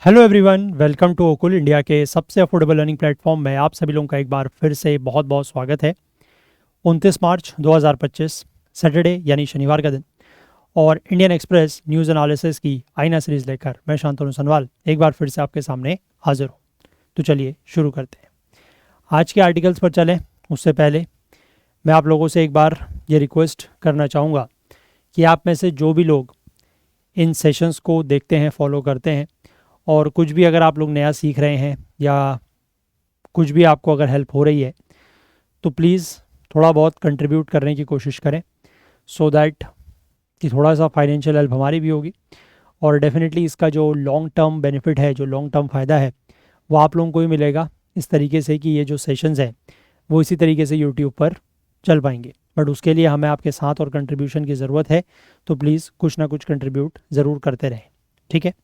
Hello everyone, welcome to ओकुल India के सबसे अफोर्डेबल लर्निंग प्लेटफॉर्म में आप सभी लोगों का एक बार फिर से बहुत बहुत स्वागत है। 29 मार्च 2025 सैटरडे यानी शनिवार का दिन और इंडियन एक्सप्रेस न्यूज़ एनालिसिस की आईना सीरीज़ लेकर मैं शांतनु सनवाल एक बार फिर से आपके सामने हाजिर हूँ। तो चलिए शुरू करते हैं। आज के आर्टिकल्स पर चलें उससे पहले मैं आप लोगों से एक बार ये रिक्वेस्ट करना चाहूँगा कि आप में से जो भी लोग इन सेशंस को देखते हैं, फॉलो करते हैं और कुछ भी अगर आप लोग नया सीख रहे हैं या कुछ भी आपको अगर हेल्प हो रही है तो प्लीज़ थोड़ा बहुत कंट्रीब्यूट करने की कोशिश करें सो दैट कि थोड़ा सा फाइनेंशियल हेल्प हमारी भी होगी और डेफिनेटली इसका जो लॉन्ग टर्म बेनिफिट है, जो लॉन्ग टर्म फ़ायदा है वो आप लोगों को ही मिलेगा इस तरीके से कि ये जो सेशंस हैं वो इसी तरीके से यूट्यूब पर चल पाएंगे। बट उसके लिए हमें आपके साथ और कंट्रीब्यूशन की ज़रूरत है, तो प्लीज़ कुछ ना कुछ कंट्रीब्यूट ज़रूर करते रहें। ठीक है,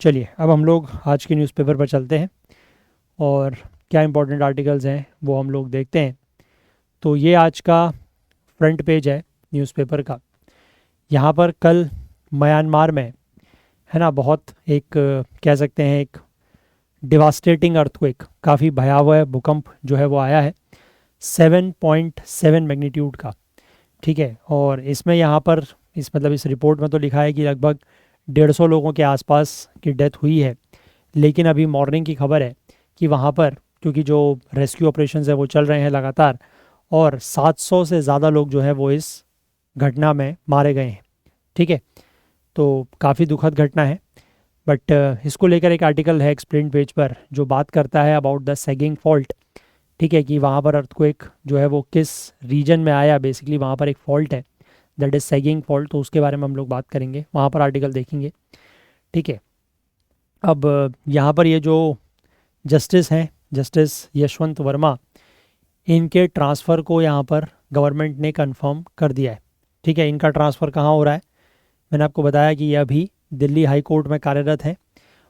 चलिए अब हम लोग आज के न्यूज़पेपर पर चलते हैं और क्या इंपॉर्टेंट आर्टिकल्स हैं वो हम लोग देखते हैं। तो ये आज का फ्रंट पेज है न्यूज़पेपर का। यहाँ पर कल म्यांमार में है ना बहुत एक कह सकते हैं एक डिवास्टेटिंग अर्थक्वेक, काफ़ी भयावह भूकंप जो है वो आया है 7.7 मैग्नीट्यूड का। ठीक है, और इसमें यहाँ पर इस रिपोर्ट में तो लिखा है कि लगभग 150 लोगों के आसपास की डेथ हुई है, लेकिन अभी मॉर्निंग की खबर है कि वहाँ पर क्योंकि जो रेस्क्यू ऑपरेशंस है वो चल रहे हैं लगातार और 700 से ज़्यादा लोग जो है वो इस घटना में मारे गए हैं। ठीक है, तो काफ़ी दुखद घटना है। बट इसको लेकर एक आर्टिकल है एक्सप्लेन पेज पर जो बात करता है अबाउट द सेगिंग फॉल्ट। ठीक है, कि वहाँ पर अर्थक्वेक जो है वो किस रीजन में आया, बेसिकली वहाँ पर एक फॉल्ट है दैट इज़ सेगिंग फॉल्ट, तो उसके बारे में हम लोग बात करेंगे, वहाँ पर आर्टिकल देखेंगे। ठीक है, अब यहाँ पर ये जो जस्टिस हैं, जस्टिस यशवंत वर्मा, इनके ट्रांसफ़र को यहाँ पर गवर्नमेंट ने कंफर्म कर दिया है। ठीक है, इनका ट्रांसफ़र कहाँ हो रहा है, मैंने आपको बताया कि ये अभी दिल्ली हाई कोर्ट में कार्यरत है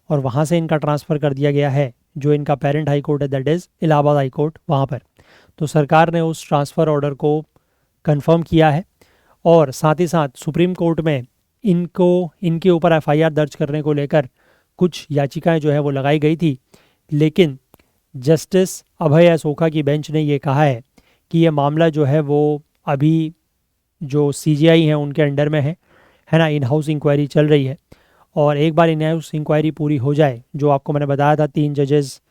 और वहाँ से इनका ट्रांसफ़र कर दिया गया है जो इनका पेरेंट हाई कोर्ट है that is Allahabad high court, वहाँ पर। तो सरकार ने उस ट्रांसफ़र ऑर्डर को कंफर्म किया है और साथ ही साथ सुप्रीम कोर्ट में इनके ऊपर एफआईआर दर्ज करने को लेकर कुछ याचिकाएं जो है वो लगाई गई थी, लेकिन जस्टिस अभय अशोका की बेंच ने ये कहा है कि ये मामला जो है वो अभी जो सीजीआई हैं उनके अंडर में है ना, इन हाउस इंक्वायरी चल रही है और एक बार इन हाउस इंक्वायरी पूरी हो जाए, जो आपको मैंने बताया था 3 जजेस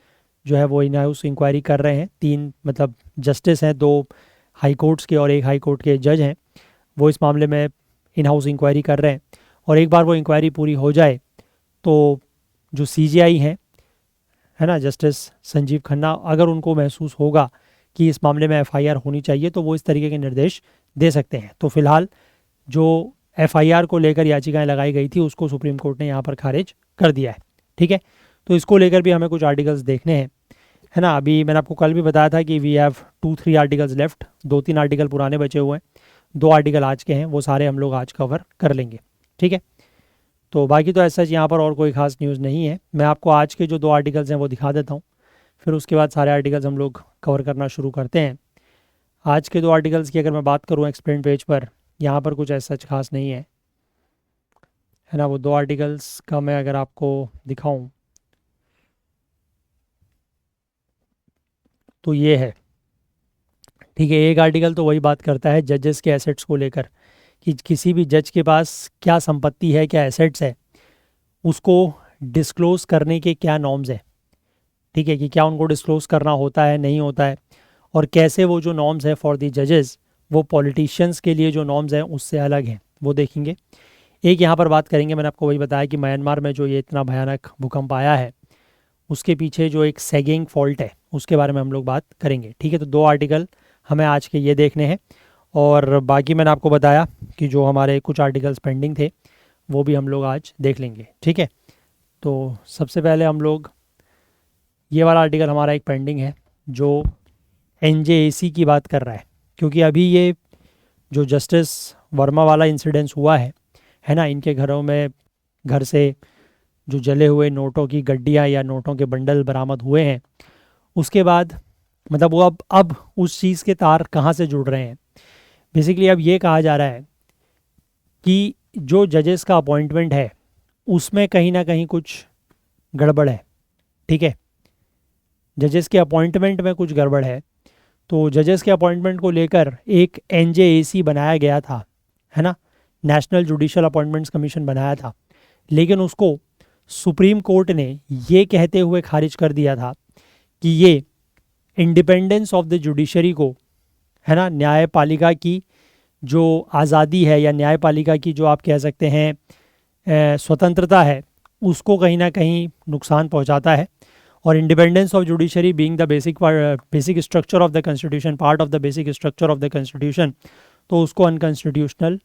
जो है वो इन हाउस इंक्वायरी कर रहे हैं, 3 जस्टिस हैं, 2 हाई कोर्ट्स के और 1 हाई कोर्ट के जज हैं, वो इस मामले में इन हाउस इंक्वायरी कर रहे हैं और एक बार वो इंक्वायरी पूरी हो जाए तो जो सीजीआई हैं है ना, जस्टिस संजीव खन्ना, अगर उनको महसूस होगा कि इस मामले में एफआईआर होनी चाहिए तो वो इस तरीके के निर्देश दे सकते हैं। तो फिलहाल जो एफआईआर को लेकर याचिकाएं लगाई गई थी उसको सुप्रीम कोर्ट ने यहाँ पर खारिज कर दिया है। ठीक है, तो इसको लेकर भी हमें कुछ आर्टिकल्स देखने हैं, है ना। अभी मैंने आपको कल भी बताया था कि we have 2-3 articles left, 2-3 article पुराने बचे हुए हैं, 2 आर्टिकल आज के हैं, वो सारे हम लोग आज कवर कर लेंगे। ठीक है, तो बाकी तो ऐसा यहाँ पर और कोई खास न्यूज़ नहीं है। मैं आपको आज के जो 2 आर्टिकल्स हैं वो दिखा देता हूँ, फिर उसके बाद सारे आर्टिकल्स हम लोग कवर करना शुरू करते हैं। आज के 2 आर्टिकल्स की अगर मैं बात करूँ एक्सप्लेन पेज पर, यहाँ पर कुछ ऐसा खास नहीं है ना। वो 2 आर्टिकल्स का मैं अगर आपको दिखाऊं तो ये है। ठीक है, एक आर्टिकल तो वही बात करता है जजेस के एसेट्स को लेकर कि किसी भी जज के पास क्या संपत्ति है, क्या एसेट्स है, उसको डिस्क्लोज़ करने के क्या नॉर्म्स हैं। ठीक है, कि क्या उनको डिस्क्लोज़ करना होता है, नहीं होता है, और कैसे वो जो नॉर्म्स है फॉर दी जजेस वो पॉलिटिशियंस के लिए जो नॉर्म्स हैं उससे अलग हैं, वो देखेंगे। एक यहाँ पर बात करेंगे, मैंने आपको वही बताया कि म्यांमार में जो ये इतना भयानक भूकंप आया है उसके पीछे जो एक सेगिंग फॉल्ट है उसके बारे में हम लोग बात करेंगे। ठीक है, तो 2 आर्टिकल हमें आज के ये देखने हैं और बाकी मैंने आपको बताया कि जो हमारे कुछ आर्टिकल्स पेंडिंग थे वो भी हम लोग आज देख लेंगे। ठीक है, तो सबसे पहले हम लोग ये वाला आर्टिकल हमारा एक पेंडिंग है जो एनजेएसी की बात कर रहा है, क्योंकि अभी ये जो जस्टिस वर्मा वाला इंसिडेंस हुआ है ना, इनके घरों में घर से जो जले हुए नोटों की गड्डियाँ या नोटों के बंडल बरामद हुए हैं, उसके बाद वो अब उस चीज़ के तार कहाँ से जुड़ रहे हैं। बेसिकली अब ये कहा जा रहा है कि जो जजेस का अपॉइंटमेंट है उसमें कहीं ना कहीं कुछ गड़बड़ है। ठीक है, जजेस के अपॉइंटमेंट में कुछ गड़बड़ है। तो जजेस के अपॉइंटमेंट को लेकर एक एनजेएसी बनाया गया था, है ना, नेशनल जुडिशियल अपॉइंटमेंट्स कमीशन बनाया था, लेकिन उसको सुप्रीम कोर्ट ने ये कहते हुए खारिज कर दिया था कि ये इंडिपेंडेंस ऑफ द जुडिशरी को, है ना, न्यायपालिका की जो आज़ादी है या न्यायपालिका की जो आप कह सकते हैं स्वतंत्रता है, उसको कहीं ना कहीं नुकसान पहुंचाता है। और independence of judiciary being the basic structure of the constitution, part of the basic structure of the constitution, तो उसको अनकॉन्स्टिट्यूशनल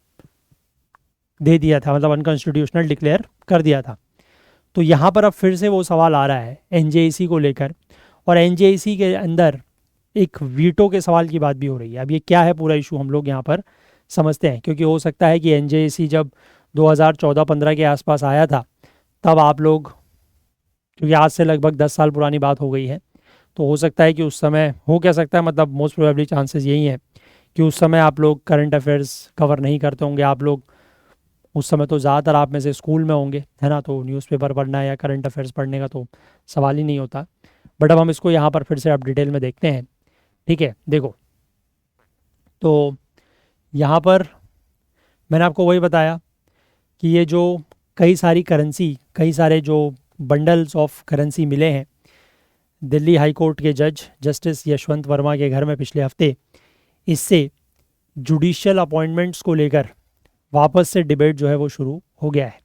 दे दिया था, मतलब अनकॉन्स्टिट्यूशनल डिक्लेयर कर दिया था। तो यहाँ पर अब फिर से वो सवाल आ रहा है एनजेईसी को लेकर, और एनजेईसी के अंदर एक वीटो के सवाल की बात भी हो रही है। अब ये क्या है पूरा इशू हम लोग यहाँ पर समझते हैं, क्योंकि हो सकता है कि एनजेईसी जब 2014-15 के आसपास आया था, तब आप लोग, क्योंकि आज से लगभग 10 साल पुरानी बात हो गई है, तो हो सकता है कि उस समय हो, क्या सकता है, मतलब मोस्ट प्रोबेबली चांसेस यही हैं कि उस समय आप लोग करंट अफेयर्स कवर नहीं करते होंगे। आप लोग उस समय तो ज़्यादातर आप में से स्कूल में होंगे, है ना, तो न्यूज़पेपर पढ़ना या करंट अफेयर्स पढ़ने का तो सवाल ही नहीं होता। बट अब हम इसको यहाँ पर फिर से अब डिटेल में देखते हैं। ठीक है, देखो, तो यहाँ पर मैंने आपको वही बताया कि ये जो कई सारी करेंसी, कई सारे जो बंडल्स ऑफ करेंसी मिले हैं दिल्ली हाई कोर्ट के जज जस्टिस यशवंत वर्मा के घर में पिछले हफ्ते, इससे जुडिशियल अपॉइंटमेंट्स को लेकर वापस से डिबेट जो है वो शुरू हो गया है।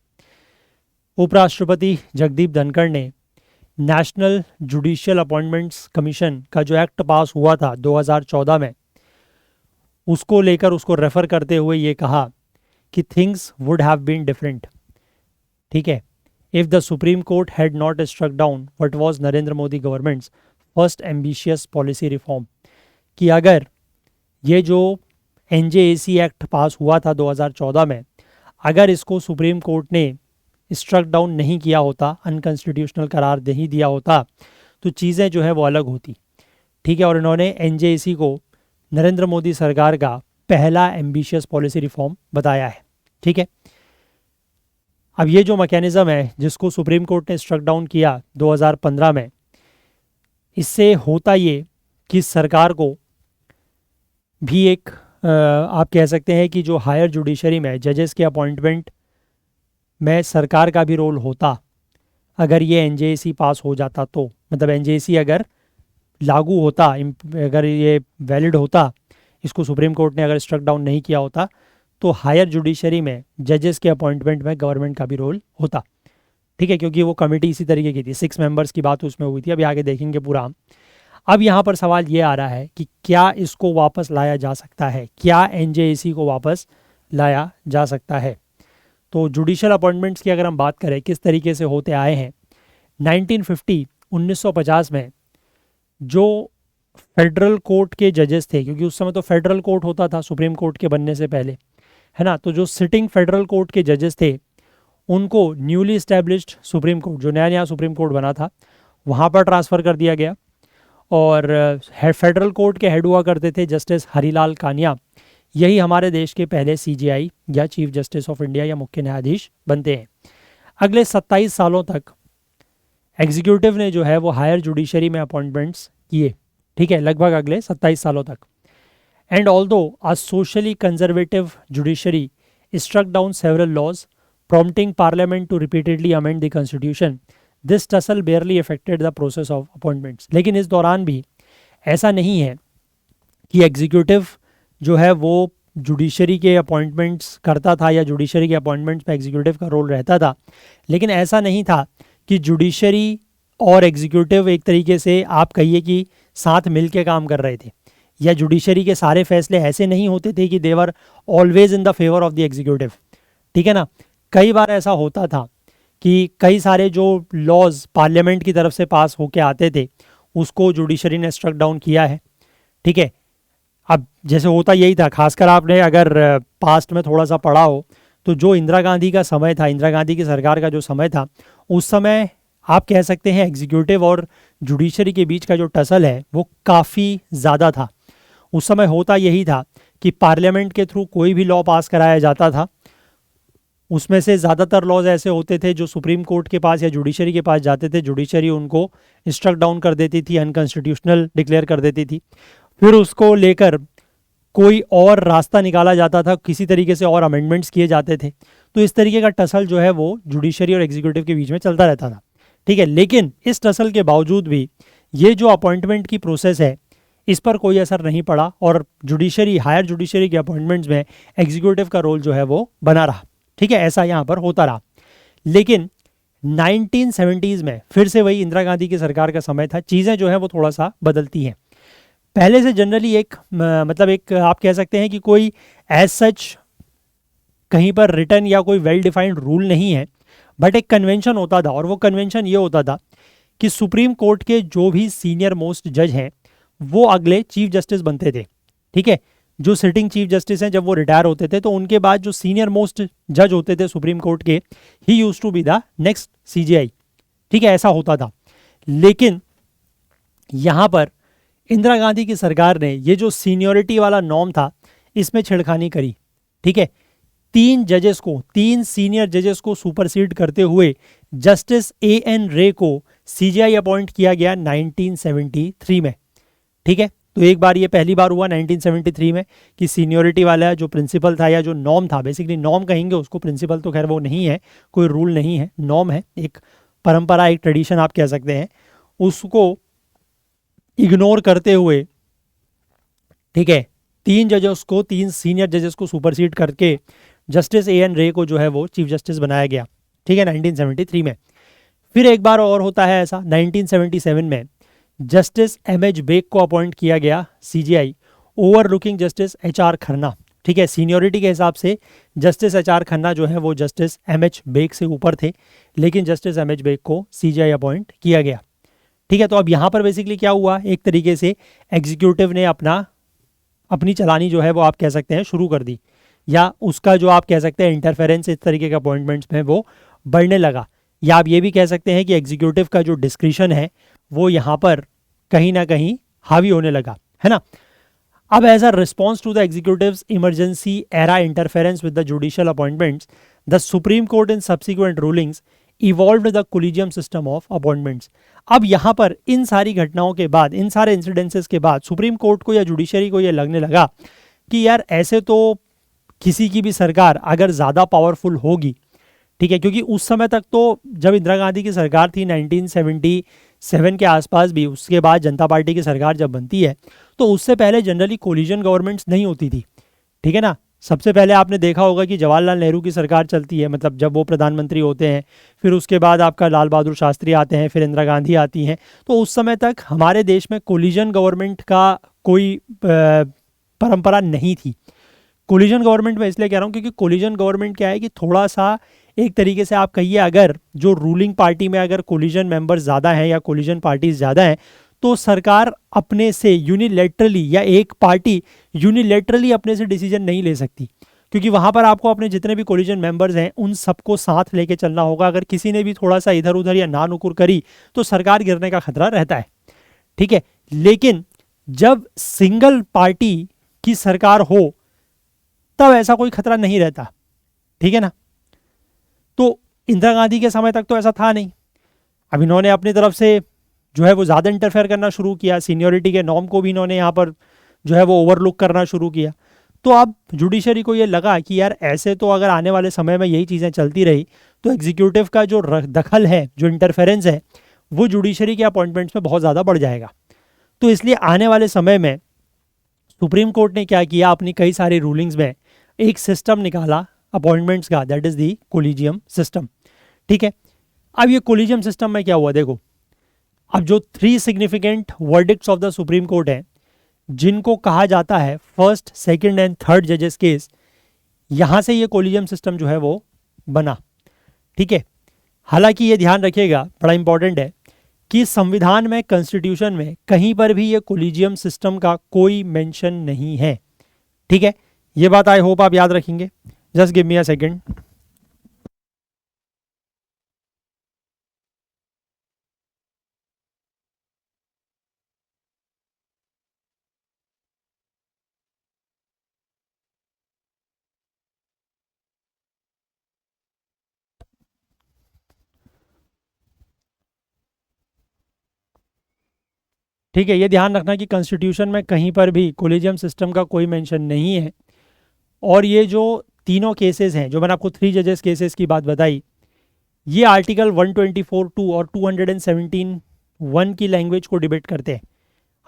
उपराष्ट्रपति जगदीप धनखड़ ने नेशनल जुडिशियल अपॉइंटमेंट्स कमीशन का जो एक्ट पास हुआ था 2014 में, उसको लेकर उसको रेफर करते हुए ये कहा कि things would have been different. ठीक है, if the supreme court had not struck down what was Narendra Modi government's first ambitious policy reform, कि अगर ये जो एनजेएसी एक्ट पास हुआ था 2014 में, अगर इसको सुप्रीम कोर्ट ने स्ट्रक डाउन नहीं किया होता, अनकॉन्स्टिट्यूशनल करार नहीं दिया होता, तो चीज़ें जो है वो अलग होती। ठीक है, और इन्होंने एनजेएसी को नरेंद्र मोदी सरकार का पहला एम्बिशियस पॉलिसी रिफॉर्म बताया है। ठीक है, अब ये जो मैकेनिज़्म है जिसको सुप्रीम कोर्ट ने स्ट्रक डाउन किया 2015 में, इससे होता ये कि सरकार को भी एक आप कह सकते हैं कि जो हायर जुडिशरी में जजेस के अपॉइंटमेंट में सरकार का भी रोल होता अगर ये एनजेएसी पास हो जाता, तो मतलब एनजेएसी अगर लागू होता, अगर ये वैलिड होता, इसको सुप्रीम कोर्ट ने अगर स्ट्रक डाउन नहीं किया होता, तो हायर जुडिशरी में जजेस के अपॉइंटमेंट में गवर्नमेंट का भी रोल होता। ठीक है, क्योंकि वो कमेटी इसी तरीके की थी, 6 मेंबर्स की बात उसमें हुई थी। अभी आगे देखेंगे पूरा। अब यहाँ पर सवाल ये आ रहा है कि क्या इसको वापस लाया जा सकता है, क्या एनजेएसी को वापस लाया जा सकता है। तो जुडिशियल अपॉइंटमेंट्स की अगर हम बात करें किस तरीके से होते आए हैं, 1950 में जो फेडरल कोर्ट के जजेस थे, क्योंकि उस समय तो फेडरल कोर्ट होता था सुप्रीम कोर्ट के बनने से पहले, है ना, तो जो सिटिंग फेडरल कोर्ट के जजेस थे उनको न्यूली इस्टेब्लिश्ड सुप्रीम कोर्ट, जो नया नया सुप्रीम कोर्ट बना था, वहाँ पर ट्रांसफ़र कर दिया गया। और फेडरल कोर्ट के हेड हुआ करते थे जस्टिस हरीलाल कानिया। यही हमारे देश के पहले सीजेआई या चीफ जस्टिस ऑफ इंडिया या मुख्य न्यायाधीश बनते हैं। अगले 27 सालों तक एग्जीक्यूटिव ने जो है वो हायर जुडिशरी में अपॉइंटमेंट्स किए। ठीक है, लगभग अगले 27 सालों तक। And although a socially conservative judiciary struck down several laws prompting parliament to repeatedly amend the constitution, this tussle barely affected the process of appointments। लेकिन इस दौरान भी ऐसा नहीं है कि एग्जीक्यूटिव जो है वो जुडिशरी के अपॉइंटमेंट्स करता था या जुडिशरी के अपॉइंटमेंट्स पे एग्जीक्यूटिव का रोल रहता था, लेकिन ऐसा नहीं था कि जुडिशरी और एग्जीक्यूटिव एक तरीके से आप कहिए कि साथ मिल के काम कर रहे थे, या जुडिशरी के सारे फैसले ऐसे नहीं होते थे कि they were always in the favour of the executive. ठीक है ना, कई बार ऐसा होता था कि कई सारे जो लॉज पार्लियामेंट की तरफ से पास होके आते थे उसको जुडिशरी ने स्ट्रक डाउन किया है। ठीक है, अब जैसे होता यही था, खासकर आपने अगर पास्ट में थोड़ा सा पढ़ा हो तो जो इंदिरा गांधी का समय था, इंदिरा गांधी की सरकार का जो समय था, उस समय आप कह सकते हैं एग्जीक्यूटिव और जुडिशरी के बीच का जो टसल है वो काफ़ी ज़्यादा था। उस समय होता यही था कि पार्लियामेंट के थ्रू कोई भी लॉ पास कराया जाता था उसमें से ज़्यादातर लॉज ऐसे होते थे जो सुप्रीम कोर्ट के पास या जुडिशरी के पास जाते थे, जुडिशरी उनको स्ट्रक डाउन कर देती थी, अनकॉन्स्टिट्यूशनल डिक्लेयर कर देती थी। फिर उसको लेकर कोई और रास्ता निकाला जाता था, किसी तरीके से और अमेंडमेंट्स किए जाते थे। तो इस तरीके का टसल जो है वो जुडिशरी और एग्जीक्यूटिव के बीच में चलता रहता था। ठीक है, लेकिन इस टसल के बावजूद भी ये जो अपॉइंटमेंट की प्रोसेस है इस पर कोई असर नहीं पड़ा और जुडिशरी, हायर जुडिशरी के अपॉइंटमेंट्स में एग्जीक्यूटिव का रोल जो है वो बना रहा। ठीक है, ऐसा यहाँ पर होता रहा। लेकिन 1970s में फिर से वही इंदिरा गांधी की सरकार का समय था, चीज़ें जो है वो थोड़ा सा बदलती हैं। पहले से जनरली एक मतलब एक आप कह सकते हैं कि कोई एज सच कहीं पर रिटर्न या कोई वेल डिफाइंड रूल नहीं है, बट एक कन्वेंशन होता था और वो कन्वेंशन ये होता था कि सुप्रीम कोर्ट के जो भी सीनियर मोस्ट जज हैं वो अगले चीफ जस्टिस बनते थे। ठीक है, जो सिटिंग चीफ जस्टिस हैं जब वो रिटायर होते थे तो उनके बाद जो सीनियर मोस्ट जज होते थे सुप्रीम कोर्ट के, he used to be the next CJI. ठीक है, ऐसा होता था। लेकिन यहाँ पर इंदिरा गांधी की सरकार ने ये जो सीनियोरिटी वाला नॉर्म था इसमें छेड़खानी करी। ठीक है, तीन जजेस को, तीन सीनियर जजेस को सुपरसीड करते हुए जस्टिस एएन रे को सीजीआई अपॉइंट किया गया 1973 में। ठीक है, तो एक बार ये पहली बार हुआ 1973 में कि सीनियोरिटी वाला जो प्रिंसिपल था या जो नॉर्म था, बेसिकली नॉर्म कहेंगे उसको, प्रिंसिपल तो खैर वो नहीं है, कोई रूल नहीं है, नॉर्म है, एक परंपरा, एक ट्रेडिशन आप कह सकते हैं, उसको इग्नोर करते हुए, ठीक है, तीन जजेस को, तीन सीनियर जजेस को सुपरसीड करके जस्टिस एएन रे को जो है वो चीफ जस्टिस बनाया गया। ठीक है, 1973 में। फिर एक बार और होता है ऐसा 1977 में, जस्टिस एम एच बेग को अपॉइंट किया गया CGI over looking justice H R Khanna. ठीक है, सीनियोरिटी के हिसाब से जस्टिस एच आर खन्ना जो है वो जस्टिस एम एच बेग से ऊपर थे, लेकिन जस्टिस एम एच बेग को सीजीआई अपॉइंट किया गया। ठीक है, तो अब यहाँ पर बेसिकली क्या हुआ, एक तरीके से एग्जीक्यूटिव ने अपनी चलानी जो है वो आप कह सकते हैं शुरू कर दी, या उसका जो आप कह सकते हैं इंटरफेरेंस इस तरीके के अपॉइंटमेंट्स में वो बढ़ने लगा, या आप ये भी कह सकते हैं कि एग्जीक्यूटिव का जो डिस्क्रिशन है वो यहाँ पर कहीं ना कहीं हावी होने लगा, है ना। अब as a response to the executive's emergency era interference with the judicial appointments, the supreme court in subsequent rulings evolve the collegium system of appointments. अब यहाँ पर इन सारी घटनाओं के बाद, इन सारे इंसिडेंसेस के बाद सुप्रीम कोर्ट को या जुडिशरी को ये लगने लगा कि यार ऐसे तो किसी की भी सरकार अगर ज़्यादा पावरफुल होगी, ठीक है, क्योंकि उस समय तक तो जब इंदिरा गांधी की सरकार थी 1977 के आसपास भी, उसके बाद जनता पार्टी की सरकार जब बनती है तो उससे पहले जनरली कोलिजन गवर्नमेंट्स नहीं होती थी। ठीक है ना, सबसे पहले आपने देखा होगा कि जवाहरलाल नेहरू की सरकार चलती है, मतलब जब वो प्रधानमंत्री होते हैं, फिर उसके बाद आपका लाल बहादुर शास्त्री आते हैं, फिर इंदिरा गांधी आती हैं। तो उस समय तक हमारे देश में कोलिजन गवर्नमेंट का कोई परंपरा नहीं थी। कोलिजन गवर्नमेंट में इसलिए कह रहा हूँ क्योंकि कोलिजन गवर्नमेंट क्या है कि थोड़ा सा एक तरीके से आप कहिए, अगर जो रूलिंग पार्टी में अगर कोलिजन मेंबर्स ज़्यादा हैं या कोलिजन पार्टीज ज़्यादा हैं तो सरकार अपने से यूनिलेटरली, या एक पार्टी यूनिलेटरली अपने से डिसीजन नहीं ले सकती, क्योंकि वहाँ पर आपको अपने जितने भी कोलिजन मेंबर्स हैं उन सबको साथ लेके चलना होगा। अगर किसी ने भी थोड़ा सा इधर उधर या ना नुकुर करी तो सरकार गिरने का खतरा रहता है। ठीक है, लेकिन जब सिंगल पार्टी की सरकार हो तब ऐसा कोई खतरा नहीं रहता। ठीक है ना, तो इंदिरा गांधी के समय तक तो ऐसा था नहीं। अब इन्होंने अपनी तरफ से जो है वो ज़्यादा इंटरफेयर करना शुरू किया, सीनियोरिटी के नॉर्म को भी इन्होंने यहाँ पर जो है वो ओवरलुक करना शुरू किया। तो अब जुडिशरी को ये लगा कि यार ऐसे तो अगर आने वाले समय में यही चीज़ें चलती रही तो एग्जीक्यूटिव का जो दखल है, जो इंटरफेरेंस है, वो जुडिशरी के अपॉइंटमेंट्स में बहुत ज़्यादा बढ़ जाएगा। तो इसलिए आने वाले समय में सुप्रीम कोर्ट ने क्या किया, अपनी कई सारी रूलिंग्स में एक सिस्टम निकाला अपॉइंटमेंट्स का, that is the collegium system. ठीक है, अब ये कोलिजियम सिस्टम में क्या हुआ देखो, अब जो 3 significant verdicts of the supreme court हैं जिनको कहा जाता है फर्स्ट, सेकंड एंड थर्ड जजेस केस, यहाँ से ये कोलिजियम सिस्टम जो है वो बना। ठीक है, हालांकि ये ध्यान रखिएगा, बड़ा इंपॉर्टेंट है कि संविधान में, कॉन्स्टिट्यूशन में कहीं पर भी ये कोलिजियम सिस्टम का कोई मेंशन नहीं है। ठीक है, ये बात आई होप आप याद रखेंगे। Just give me a second. ठीक है, ये ध्यान रखना कि कॉन्स्टिट्यूशन में कहीं पर भी कोलिजियम सिस्टम का कोई मेंशन नहीं है। और ये जो तीनों केसेस हैं, जो मैंने आपको 3 जजेस केसेस की बात बताई, ये आर्टिकल 124(2) और 217(1) की लैंग्वेज को डिबेट करते हैं।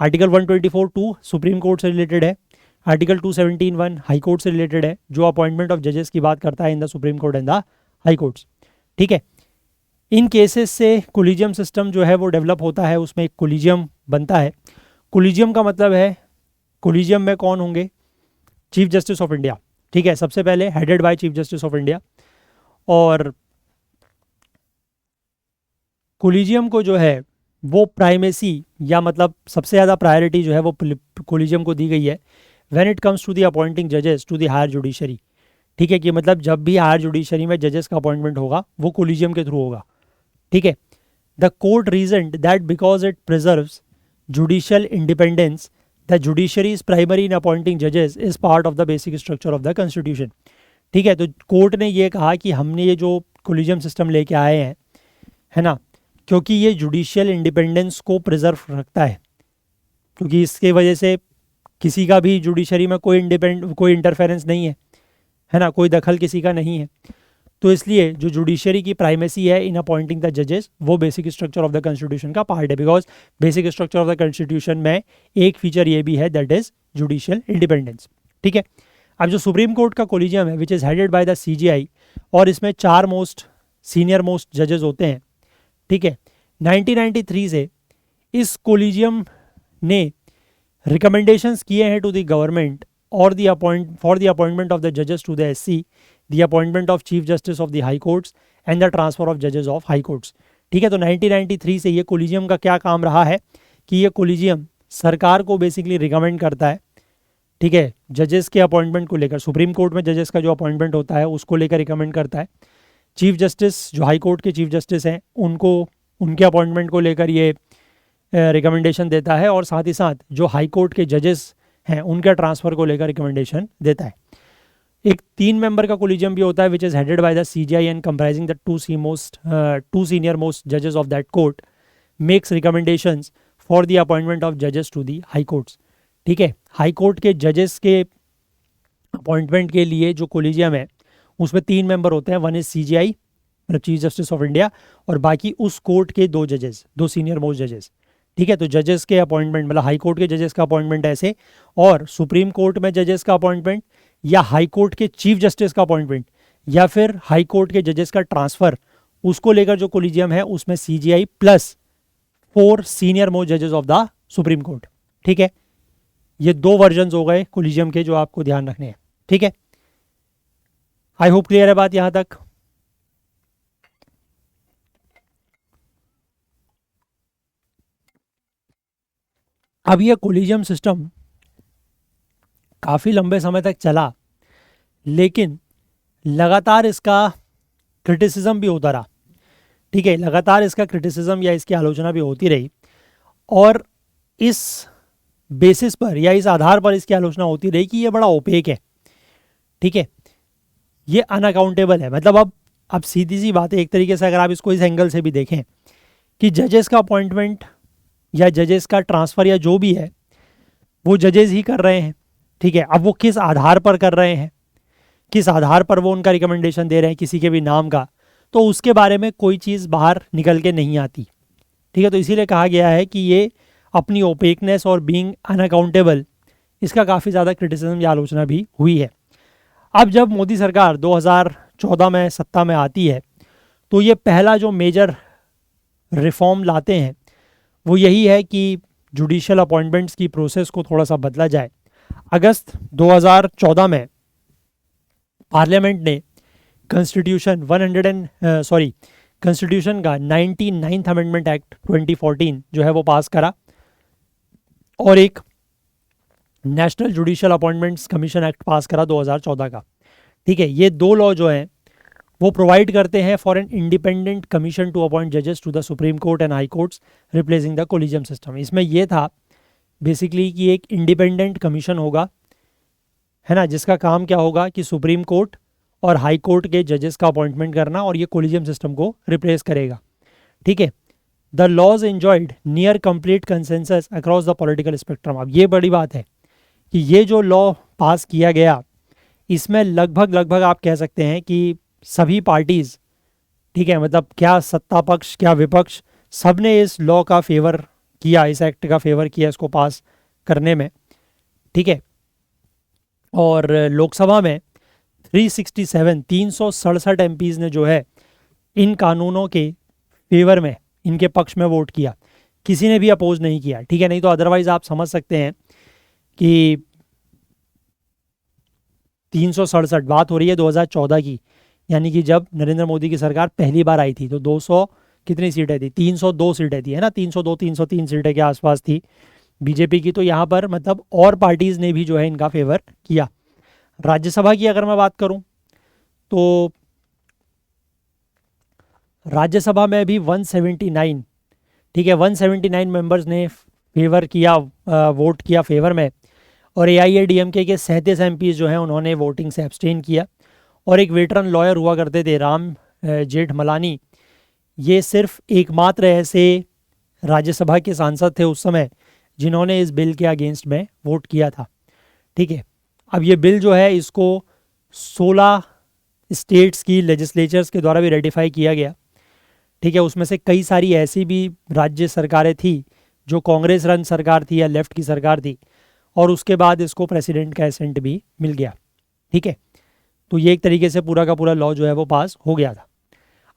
आर्टिकल 124(2) सुप्रीम कोर्ट से रिलेटेड है, आर्टिकल 217(1) हाई कोर्ट से रिलेटेड है, जो अपॉइंटमेंट ऑफ जजेस की बात करता है in the supreme Court and the high courts. ठीक है, इन केसेस से कोलिजियम सिस्टम जो है वो डेवलप होता है, उसमें एक कोलिजियम बनता है। कोलिजियम का मतलब है, कोलिजियम में कौन होंगे? Chief justice of India. ठीक है, सबसे पहले headed by chief justice of India. और कोलिजियम को जो है वो प्राइमेसी, या मतलब सबसे ज़्यादा प्रायोरिटी जो है वो कोलिजियम को दी गई है when it comes to the appointing जजेस टू द हायर जुडिशरी। ठीक है, कि मतलब जब भी हायर जुडिशरी में जजेस का अपॉइंटमेंट होगा वो कोलिजियम के थ्रू होगा। ठीक है, the court reasoned that because it preserves judicial independence the judiciary is primary in appointing जजेस is part of the basic structure of the constitution. ठीक है, तो कोर्ट ने ये कहा कि हमने ये जो कोलिजियम सिस्टम लेके आए हैं, है ना, क्योंकि ये जुडिशियल इंडिपेंडेंस को प्रिजर्व रखता है, क्योंकि इसके वजह से किसी का भी जुडिशरी में कोई इंटरफेरेंस नहीं है ना, कोई दखल किसी का नहीं है। तो इसलिए जो जुडिशरी की प्राइमेसी है इन अपॉइंटिंग द जजेस, वो basic structure of the constitution का पार्ट है। Because basic structure of the constitution में एक फीचर ये भी है, दैट इज जुडिशियल इंडिपेंडेंस। ठीक है, अब जो सुप्रीम कोर्ट का कोलिजियम है which is headed by the CJI, और इसमें 4 मोस्ट सीनियर मोस्ट जजेस होते हैं। ठीक है, 1993 से इस कोलिजियम ने रिकमेंडेशंस किए हैं टू द गवर्नमेंट और for the appointment of the जजेस to the SC, the appointment of chief justice of the high courts and the transfer of जजेस ऑफ हाई कोर्ट्स। ठीक है, तो 1993 से ये कोलिजियम का क्या काम रहा है कि ये कोलिजियम सरकार को बेसिकली रिकमेंड करता है। ठीक है, जजेस के अपॉइंटमेंट को लेकर, सुप्रीम कोर्ट में जजेस का जो अपॉइंटमेंट होता है उसको लेकर रिकमेंड करता है। चीफ जस्टिस, जो हाई कोर्ट के चीफ जस्टिस हैं, उनको उनके अपॉइंटमेंट को लेकर ये रिकमेंडेशन देता है, और साथ ही साथ जो हाई कोर्ट के जजेस हैं उनके ट्रांसफ़र को लेकर रिकमेंडेशन देता है। एक 3 मेंबर का कोलिजियम भी होता है which is headed by the CJI and comprising the 2 senior most जजेस of that court makes recommendations for the appointment of जजेस टू दी हाई कोर्ट्स। ठीक है, हाई कोर्ट के जजेस के अपॉइंटमेंट के लिए जो कोलिजियम है उसमें 3 मेंबर होते हैं। वन इज CJI, मतलब चीफ जस्टिस ऑफ इंडिया, और बाकी उस कोर्ट के 2 जजेस, 2 सीनियर मोस्ट जजेस। ठीक है, तो जजेस के अपॉइंटमेंट, मतलब हाई कोर्ट के जजेस का अपॉइंटमेंट ऐसे, और सुप्रीम कोर्ट में जजेस का अपॉइंटमेंट, या हाई कोर्ट के चीफ जस्टिस का अपॉइंटमेंट, या फिर हाई कोर्ट के जजेस का ट्रांसफ़र, उसको लेकर जो कोलिजियम है उसमें CJI प्लस 4 सीनियर मोस्ट जजेस ऑफ द सुप्रीम कोर्ट। ठीक है, ये 2 वर्जन्स हो गए कोलिजियम के जो आपको ध्यान रखने हैं। ठीक है, आई होप क्लियर है बात यहां तक। अब ये कोलिजियम सिस्टम काफ़ी लंबे समय तक चला, लेकिन लगातार इसका क्रिटिसिज्म भी होता रहा। ठीक है, लगातार इसका क्रिटिसिज्म या इसकी आलोचना भी होती रही, और इस बेसिस पर या इस आधार पर इसकी आलोचना होती रही कि ये बड़ा ओपेक है। ठीक है, ये अनअकाउंटेबल है। मतलब अब सीधी सी बात है, एक तरीके से अगर आप इसको इस एंगल से भी देखें कि जजेस का अपॉइंटमेंट या जजेस का ट्रांसफ़र या जो भी है वो जजेस ही कर रहे हैं। ठीक है, अब वो किस आधार पर कर रहे हैं, किस आधार पर वो उनका रिकमेंडेशन दे रहे हैं किसी के भी नाम का, तो उसके बारे में कोई चीज़ बाहर निकल के नहीं आती। ठीक है, तो इसीलिए कहा गया है कि ये अपनी ओपेकनेस और बीइंग अनअकाउंटेबल, इसका काफ़ी ज़्यादा क्रिटिसिज्म या आलोचना भी हुई है। अब जब मोदी सरकार 2014 में सत्ता में आती है, तो ये पहला जो मेजर रिफॉर्म लाते हैं वो यही है कि जुडिशियल अपॉइंटमेंट्स की प्रोसेस को थोड़ा सा बदला जाए। अगस्त 2014 में पार्लियामेंट ने कॉन्स्टिट्यूशन कॉन्स्टिट्यूशन का 99th अमेंडमेंट एक्ट 2014 जो है वो पास करा, और एक national judicial appointments commission act पास करा 2014 का। ठीक है, ये 2 लॉ जो हैं वो प्रोवाइड करते हैं for an independent commission to appoint जजेस to the supreme Court and high courts replacing the collegium system. इसमें ये था बेसिकली कि एक इंडिपेंडेंट कमीशन होगा, है ना, जिसका काम क्या होगा कि सुप्रीम कोर्ट और हाई कोर्ट के जजेस का अपॉइंटमेंट करना, और ये कोलिजियम सिस्टम को रिप्लेस करेगा। ठीक है, the laws enjoyed near complete consensus across the political spectrum. अब ये बड़ी बात है कि ये जो लॉ पास किया गया, इसमें लगभग लगभग आप कह सकते हैं कि सभी पार्टीज़, ठीक है, मतलब क्या सत्ता पक्ष क्या विपक्ष, सब ने इस लॉ का फेवर किया, इस एक्ट का फेवर किया इसको पास करने में, ठीक है। और लोकसभा में 367 एमपीज़ ने जो है इन कानूनों के फेवर में, इनके पक्ष में वोट किया, किसी ने भी अपोज नहीं किया, ठीक है। नहीं तो अदरवाइज आप समझ सकते हैं कि 367, बात हो रही है 2014 की, यानी कि जब नरेंद्र मोदी की सरकार पहली बार आई थी, तो 200 कितनी सीटें थी, 302 सीटें थी, है ना, 302 303 सीटें के आसपास थी बीजेपी की। तो यहाँ पर मतलब और पार्टीज़ ने भी जो है इनका फेवर किया। राज्यसभा की अगर मैं बात करूँ तो राज्यसभा में भी 179, ठीक है, 179 मेंबर्स ने फेवर किया, वोट किया फेवर में। और AIADMK के 37 एमपीज़ जो हैं उन्होंने वोटिंग से एब्सटेन किया। और एक वेटरन लॉयर हुआ करते थे राम जेठमलानी, ये सिर्फ एकमात्र ऐसे राज्यसभा के सांसद थे उस समय जिन्होंने इस बिल के अगेंस्ट में वोट किया था, ठीक है। अब ये बिल जो है इसको 16 स्टेट्स की लेजिस्लेचर्स के द्वारा भी रेटिफाई किया गया, ठीक है। उसमें से कई सारी ऐसी भी राज्य सरकारें थी जो कांग्रेस रन सरकार थी या लेफ्ट की सरकार थी, और उसके बाद इसको प्रेसिडेंट का एसेंट भी मिल गया, ठीक है। तो ये एक तरीके से पूरा का पूरा लॉ जो है वो पास हो गया था।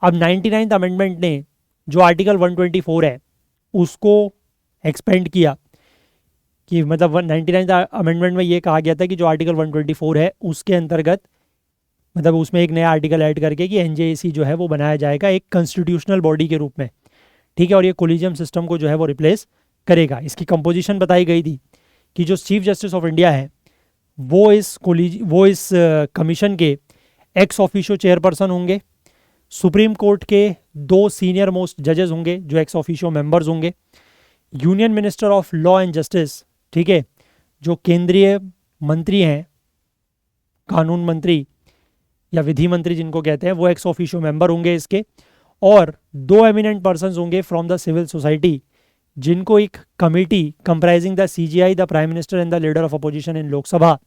अब 99th अमेंडमेंट ने जो आर्टिकल 124 है उसको एक्सपेंड किया, कि मतलब 99th अमेंडमेंट में ये कहा गया था कि जो आर्टिकल 124 है उसके अंतर्गत, मतलब उसमें एक नया आर्टिकल ऐड करके कि NJAC जो है वो बनाया जाएगा एक कॉन्स्टिट्यूशनल बॉडी के रूप में, ठीक है। और ये कोलिजियम सिस्टम को जो है वो रिप्लेस करेगा। इसकी कंपोजिशन बताई गई थी कि जो चीफ जस्टिस ऑफ इंडिया है वो इस कमीशन के एक्स ऑफिशियो चेयरपर्सन होंगे। सुप्रीम कोर्ट के 2 सीनियर मोस्ट जजेस होंगे जो एक्स ऑफिशियो मेंबर्स होंगे। Union minister of law and justice, ठीक है, जो केंद्रीय मंत्री हैं, कानून मंत्री या विधि मंत्री जिनको कहते हैं, वो एक्स ऑफिशियो मेंबर होंगे इसके। और 2 एमिनेंट पर्सन्स होंगे फ्रॉम द सिविल सोसाइटी, जिनको एक committee comprising the CGI, the prime minister and the leader of opposition in Lok Sabha,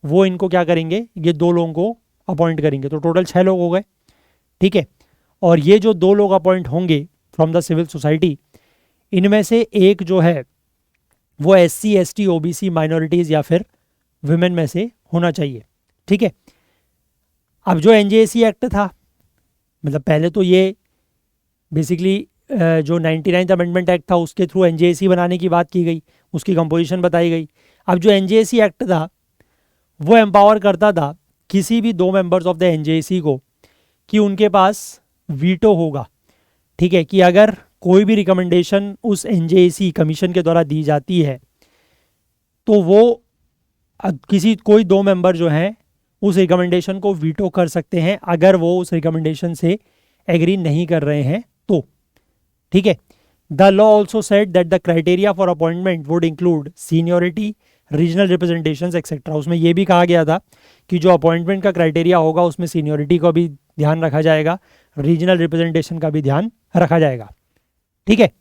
वो इनको क्या करेंगे, ये 2 लोगों को अपॉइंट करेंगे। तो टोटल 6 लोग हो गए, ठीक है। और ये जो 2 लोग अपॉइंट होंगे फ्रॉम द सिविल सोसाइटी, इनमें से एक जो है वो SC ST OBC माइनॉरिटीज़ या फिर विमेन में से होना चाहिए, ठीक है। अब जो NJAC एक्ट था, मतलब पहले तो ये बेसिकली जो 99th अमेंडमेंट एक्ट था उसके थ्रू NJAC बनाने की बात की गई, उसकी कंपोजिशन बताई गई। अब जो NJAC एक्ट था वो एम्पावर करता था किसी भी 2 मेंबर्स ऑफ द NJAC को कि उनके पास वीटो होगा, ठीक है, कि अगर कोई भी रिकमेंडेशन उस NJAC कमीशन के द्वारा दी जाती है तो वो कोई 2 मेंबर जो हैं उस रिकमेंडेशन को वीटो कर सकते हैं अगर वो उस रिकमेंडेशन से एग्री नहीं कर रहे हैं तो, ठीक है। The law also said that the criteria for appointment would include seniority, regional representation etcetera. उसमें यह भी कहा गया था कि जो अपॉइंटमेंट का क्राइटेरिया होगा उसमें सीनियोरिटी का भी ध्यान रखा जाएगा, रीजनल रिप्रेजेंटेशन का भी ध्यान रखा जाएगा, ठीक है।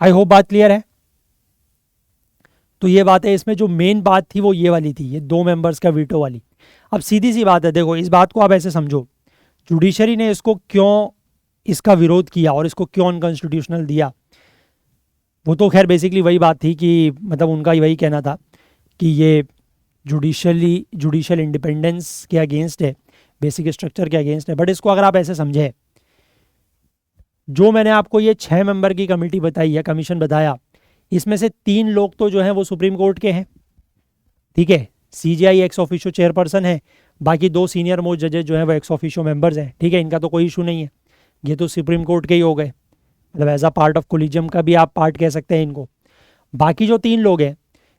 आई होप बात क्लियर है। तो ये बात है, इसमें जो मेन बात थी वो ये वाली थी, ये 2 मेंबर्स का वीटो वाली। अब सीधी सी बात है, देखो इस बात को आप ऐसे समझो, जुडिशरी ने इसको क्यों, इसका विरोध किया और इसको क्यों अनकॉन्स्टिट्यूशनल दिया। वो तो खैर बेसिकली वही बात थी कि मतलब उनका वही कहना था कि ये जुडिशियल इंडिपेंडेंस के अगेंस्ट है, बेसिक स्ट्रक्चर के अगेंस्ट है। बट इसको अगर आप ऐसे समझे, जो मैंने आपको ये 6 मेंबर की कमेटी बताई या कमीशन बताया, इसमें से 3 लोग तो जो हैं वो सुप्रीम कोर्ट के हैं, ठीक है, CGI एक्स ऑफिशियो चेयरपर्सन है, बाकी 2 सीनियर मोस्ट जजेज जो हैं वो एक्स ऑफिशियो मेंबर्स हैं, ठीक है, इनका तो कोई इशू नहीं है, ये तो सुप्रीम कोर्ट के ही हो गए, मतलब as a part of collegium का भी आप पार्ट कह सकते हैं इनको। बाकी जो 3 लोग हैं,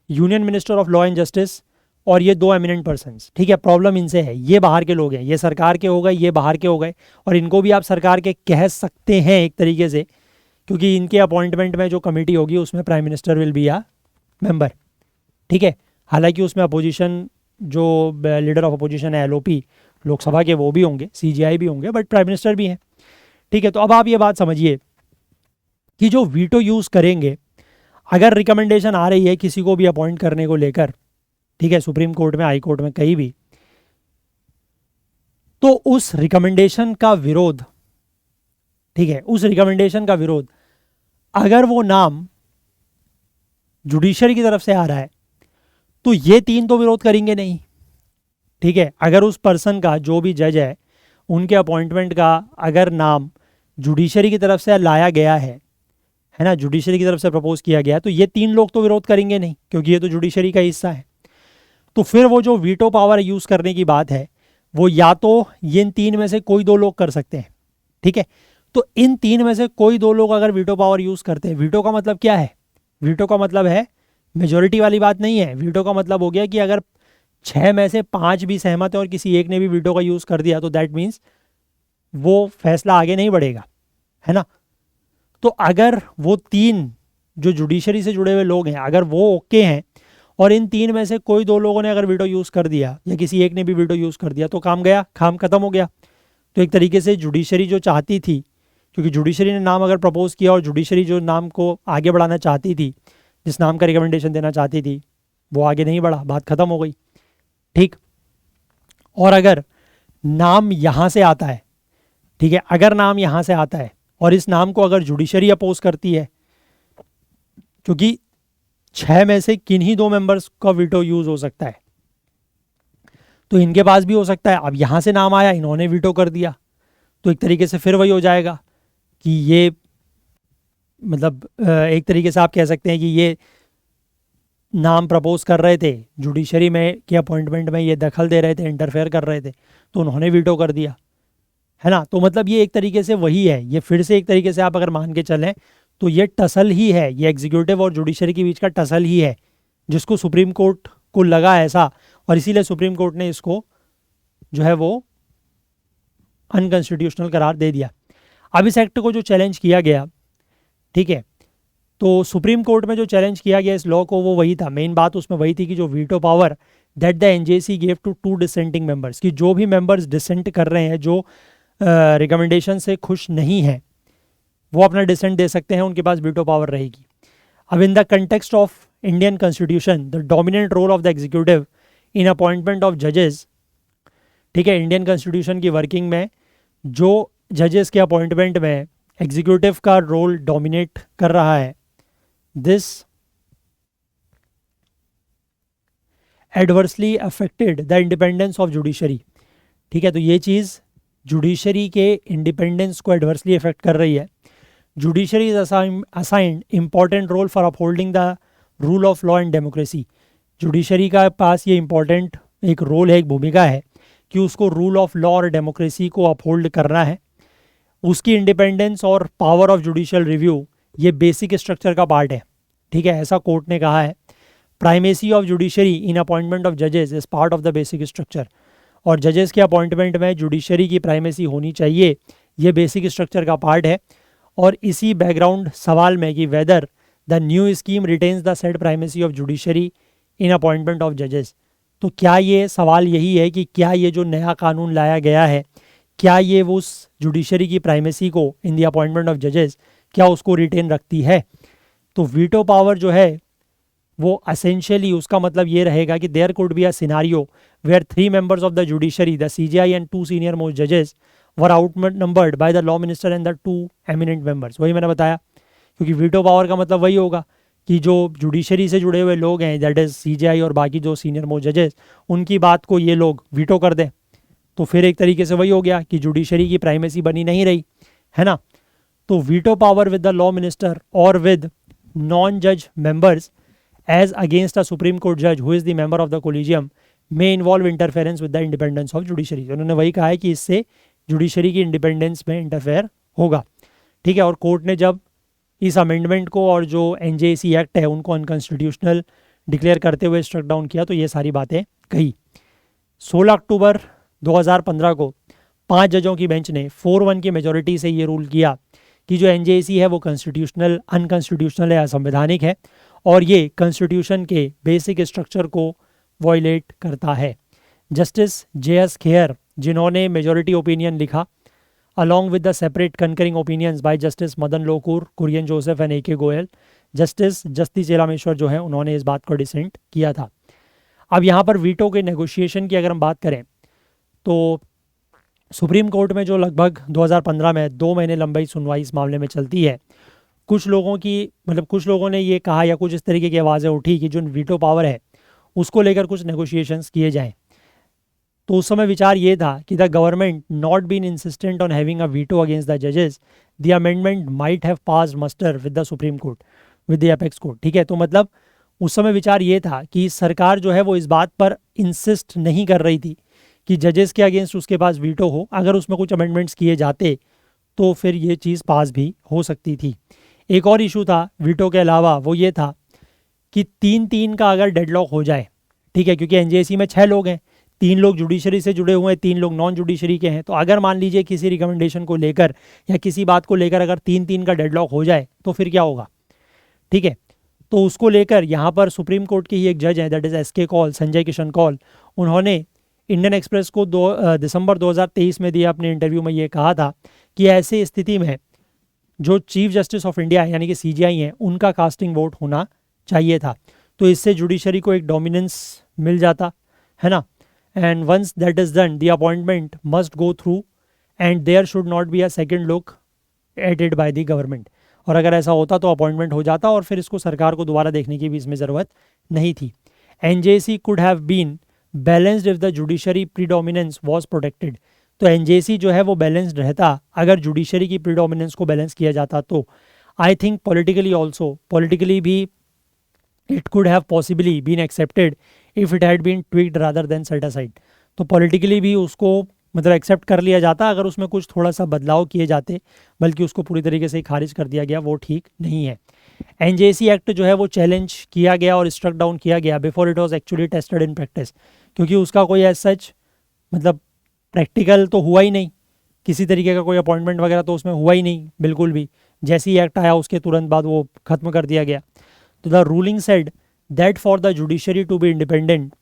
union minister of law and justice और ये 2 एमिनेंट पर्सन्स, ठीक है, प्रॉब्लम इनसे है, ये बाहर के लोग हैं, ये सरकार के हो गए, ये बाहर के हो गए, और इनको भी आप सरकार के कह सकते हैं एक तरीके से, क्योंकि इनके अपॉइंटमेंट में जो कमेटी होगी उसमें prime minister will be a member, ठीक है। हालांकि उसमें अपोजिशन जो लीडर ऑफ अपोजिशन है LOP लोकसभा के, वो भी होंगे, CGI भी होंगे, बट प्राइम मिनिस्टर भी हैं, ठीक है। तो अब आप ये बात समझिए कि जो वीटो यूज़ करेंगे, अगर रिकमेंडेशन आ रही है किसी को भी अपॉइंट करने को लेकर, ठीक है, सुप्रीम कोर्ट में, हाई कोर्ट में, कहीं भी, तो उस रिकमेंडेशन का विरोध, ठीक है, उस रिकमेंडेशन का विरोध अगर वो नाम जुडिशरी की तरफ से आ रहा है तो ये तीन तो विरोध करेंगे नहीं, ठीक है। अगर उस पर्सन का, जो भी जज है, उनके अपॉइंटमेंट का अगर नाम जुडिशरी की तरफ से लाया गया है ना, जुडिशरी की तरफ से प्रपोज किया गया, तो ये तीन लोग तो विरोध करेंगे नहीं, क्योंकि ये तो जुडिशरी का हिस्सा है। तो फिर वो जो वीटो पावर यूज़ करने की बात है, वो या तो ये इन तीन में से कोई दो लोग कर सकते हैं, ठीक है। तो इन तीन में से कोई दो लोग अगर वीटो पावर यूज़ करते हैं, वीटो का मतलब क्या है? वीटो का मतलब है मेजोरिटी वाली बात नहीं है। वीटो का मतलब हो गया कि अगर 6 में से 5 भी सहमत है और किसी एक ने भी वीटो का यूज़ कर दिया, तो दैट मीन्स वो फैसला आगे नहीं बढ़ेगा, है ना। तो अगर वो तीन जो जुडिशरी से जुड़े हुए लोग हैं, अगर वो ओके हैं और इन तीन में से कोई दो लोगों ने अगर वीटो यूज़ कर दिया या किसी एक ने भी वीटो यूज़ कर दिया, तो काम गया, काम खत्म हो गया। तो एक तरीके से जुडिशरी जो चाहती थी, क्योंकि जुडिशरी ने नाम अगर प्रपोज किया और जुडिशरी जो नाम को आगे बढ़ाना चाहती थी, जिस नाम का रिकमेंडेशन देना चाहती थी, वो आगे नहीं बढ़ा, बात खत्म हो गई, ठीक। और अगर नाम यहाँ से आता है, ठीक है, अगर नाम यहाँ से आता है और इस नाम को अगर जुडिशरी अपोज करती है, क्योंकि 6 में से किन्हीं दो मेंबर्स का वीटो यूज हो सकता है, तो इनके पास भी हो सकता है। अब यहाँ से नाम आया, इन्होंने वीटो कर दिया, तो एक तरीके से फिर वही हो जाएगा कि ये, मतलब एक तरीके से आप कह सकते हैं कि ये नाम प्रपोज कर रहे थे, जुडिशरी में के अपॉइंटमेंट में ये दखल दे रहे थे, इंटरफेयर कर रहे थे, तो उन्होंने वीटो कर दिया, है ना। तो मतलब ये एक तरीके से वही है, ये फिर से एक तरीके से आप अगर मान के चलें तो ये टसल ही है, ये एग्जीक्यूटिव और जुडिशरी के बीच का टसल ही है, जिसको सुप्रीम कोर्ट को लगा ऐसा, और इसीलिए सुप्रीम कोर्ट ने इसको जो है वो अनकॉन्स्टिट्यूशनल करार दे दिया। अब इस एक्ट को जो चैलेंज किया गया, ठीक है, तो सुप्रीम कोर्ट में जो चैलेंज किया गया इस लॉ को, वो वही था, मेन बात उसमें वही थी कि जो veto power that the NJC gave to 2 dissenting members, कि जो भी मेंबर्स डिसेंट कर रहे हैं, जो रिकमेंडेशन से खुश नहीं है, वो अपना डिसेंट दे सकते हैं, उनके पास वीटो पावर रहेगी। अब in the context of Indian constitution, the dominant role of the executive in appointment of जजेस, ठीक है, इंडियन कॉन्स्टिट्यूशन की वर्किंग में जो जजेस के अपॉइंटमेंट में एग्जीक्यूटिव का रोल डोमिनेट कर रहा है, this adversely affected the independence of judiciary, ठीक है। तो ये चीज़ जुडिशरी के इंडिपेंडेंस को एडवर्सली अफेक्ट कर रही है। Judiciary is assigned important role for upholding the rule of law and democracy. Judiciary का पास ये इंपॉर्टेंट एक रोल है, एक भूमिका है कि उसको रूल ऑफ लॉ और डेमोक्रेसी को अपहोल्ड करना है। उसकी इंडिपेंडेंस और पावर ऑफ जुडिशियल रिव्यू ये बेसिक स्ट्रक्चर का पार्ट है, ठीक है, ऐसा कोर्ट ने कहा है। Primacy of judiciary in appointment of जजेस is part of the basic structure, और जजेस के अपॉइंटमेंट में जुडिशरी की प्राइमेसी होनी चाहिए, ये बेसिक स्ट्रक्चर का पार्ट है। और इसी बैकग्राउंड सवाल में कि whether the new scheme retains the said primacy of judiciary in appointment of जजेस, तो क्या ये सवाल यही है कि क्या ये जो नया कानून लाया गया है, क्या ये वो उस जुडिशरी की प्राइमेसी को इन द अपॉइंटमेंट ऑफ जजेस, क्या उसको रिटेन रखती है। तो वीटो पावर जो है वो एसेंशियली उसका मतलब ये रहेगा कि there could be a scenario where 3 members of the judiciary, the CJI and 2 senior most जजेस were outnumbered by the law minister and the 2 eminent members. वही मैंने बताया, क्योंकि वीटो पावर का मतलब वही होगा कि जो जुडिशरी से जुड़े हुए लोग हैं, दैट इज सीजेआई और बाकी जो सीनियर मोस्ट जजेस, उनकी बात को ये लोग वीटो कर दें, तो फिर एक तरीके से वही हो गया कि जुडिशरी की प्राइमेसी बनी नहीं रही, है ना। तो veto power with the law minister और विद नॉन जज members as against a supreme court जज who is the member of the collegium may involve interference with the independence of judiciary. उन्होंने वही कहा है कि इससे जुडिशरी की इंडिपेंडेंस में इंटरफेयर होगा, ठीक है। और कोर्ट ने जब इस अमेंडमेंट को और जो एनजेसी एक्ट है उनको अनकॉन्स्टिट्यूशनल डिक्लेयर करते हुए स्ट्रक डाउन किया, तो ये सारी बातें कही। 16 अक्टूबर 2015 को 5 जजों की बेंच ने 4-1 की मेजॉरिटी से ये रूल किया कि जो एनजेसी है वो कॉन्स्टिट्यूशनल अनकॉन्स्टिट्यूशनल है, असंवैधानिक है, और ये कॉन्स्टिट्यूशन के बेसिक स्ट्रक्चर को वॉयलेट करता है। जस्टिस जे एस खेयर, जिन्होंने मेजॉरिटी ओपिनियन लिखा, along with the separate concurring opinions by Justice Madan Lokur, Kurian Joseph and A.K. Goyal, justice justice Chelameswar जो है उन्होंने इस बात को डिसेंट किया था। अब यहाँ पर वीटो के नेगोशिएशन की अगर हम बात करें तो सुप्रीम कोर्ट में जो लगभग 2015 में 2 महीने लंबी सुनवाई इस मामले में चलती है, कुछ लोगों ने ये कहा या कुछ इस तरीके की आवाज़ें उठी कि जो वीटो पावर है उसको लेकर कुछ नेगोशिएशंस किए जाएं। तो उस समय विचार ये था कि the government not been insistent on having a veto against the जजेस, the amendment might have passed muster with the supreme Court with the apex court. ठीक है, तो मतलब उस समय विचार ये था कि सरकार जो है वो इस बात पर इंसिस्ट नहीं कर रही थी कि जजेस के अगेंस्ट उसके पास वीटो हो। अगर उसमें कुछ अमेंडमेंट्स किए जाते तो फिर ये चीज़ पास भी हो सकती थी। एक और इशू था वीटो के अलावा, वो ये था कि 3-3 का अगर डेडलॉक हो जाए, ठीक है, क्योंकि एनजेसी में 6 लोग हैं, 3 लोग जुडिशरी से जुड़े हुए हैं, 3 लोग नॉन जुडिशरी के हैं। तो अगर मान लीजिए किसी रिकमेंडेशन को लेकर या किसी बात को लेकर अगर 3-3 का डेडलॉक हो जाए तो फिर क्या होगा। ठीक है, तो उसको लेकर यहाँ पर सुप्रीम कोर्ट के ही एक जज हैं, that is SK Kaul, Sanjay Kishan Kaul, उन्होंने इंडियन एक्सप्रेस को दिसंबर 2023 में दिया अपने इंटरव्यू में ये कहा था कि ऐसी स्थिति में जो चीफ जस्टिस ऑफ इंडिया है यानी कि सीजीआई हैं उनका कास्टिंग वोट होना चाहिए था। तो इससे जुडिशरी को एक डोमिनेंस मिल जाता है ना। And once that is done the appointment must go through and there should not be a second look at it by the government. और अगर ऐसा होता तो अपॉइंटमेंट हो जाता और फिर इसको सरकार को दोबारा देखने की भी इसमें ज़रूरत नहीं थी। NJC could have been balanced if the judiciary predominance was protected. तो एनजेसी जो है वो बैलेंस्ड रहता अगर जुडिशरी की प्रीडोमिनेंस को बैलेंस किया जाता। तो आई थिंक पॉलिटिकली भी it could have possibly been accepted if it had been tweaked rather than set aside. तो पॉलिटिकली भी उसको मतलब एक्सेप्ट कर लिया जाता अगर उसमें कुछ थोड़ा सा बदलाव किए जाते, बल्कि उसको पूरी तरीके से खारिज कर दिया गया, वो ठीक नहीं है। एनजेसी एक्ट जो है वो चैलेंज किया गया और स्ट्रक डाउन किया गया before it was actually tested in practice, क्योंकि उसका कोई एज सच मतलब प्रैक्टिकल तो हुआ ही नहीं, किसी तरीके का कोई अपॉइंटमेंट वगैरह तो उसमें हुआ ही नहीं बिल्कुल भी। जैसे ही एक्ट आया उसके तुरंत बाद वो खत्म कर दिया गया। तो the ruling said that for the judiciary to be independent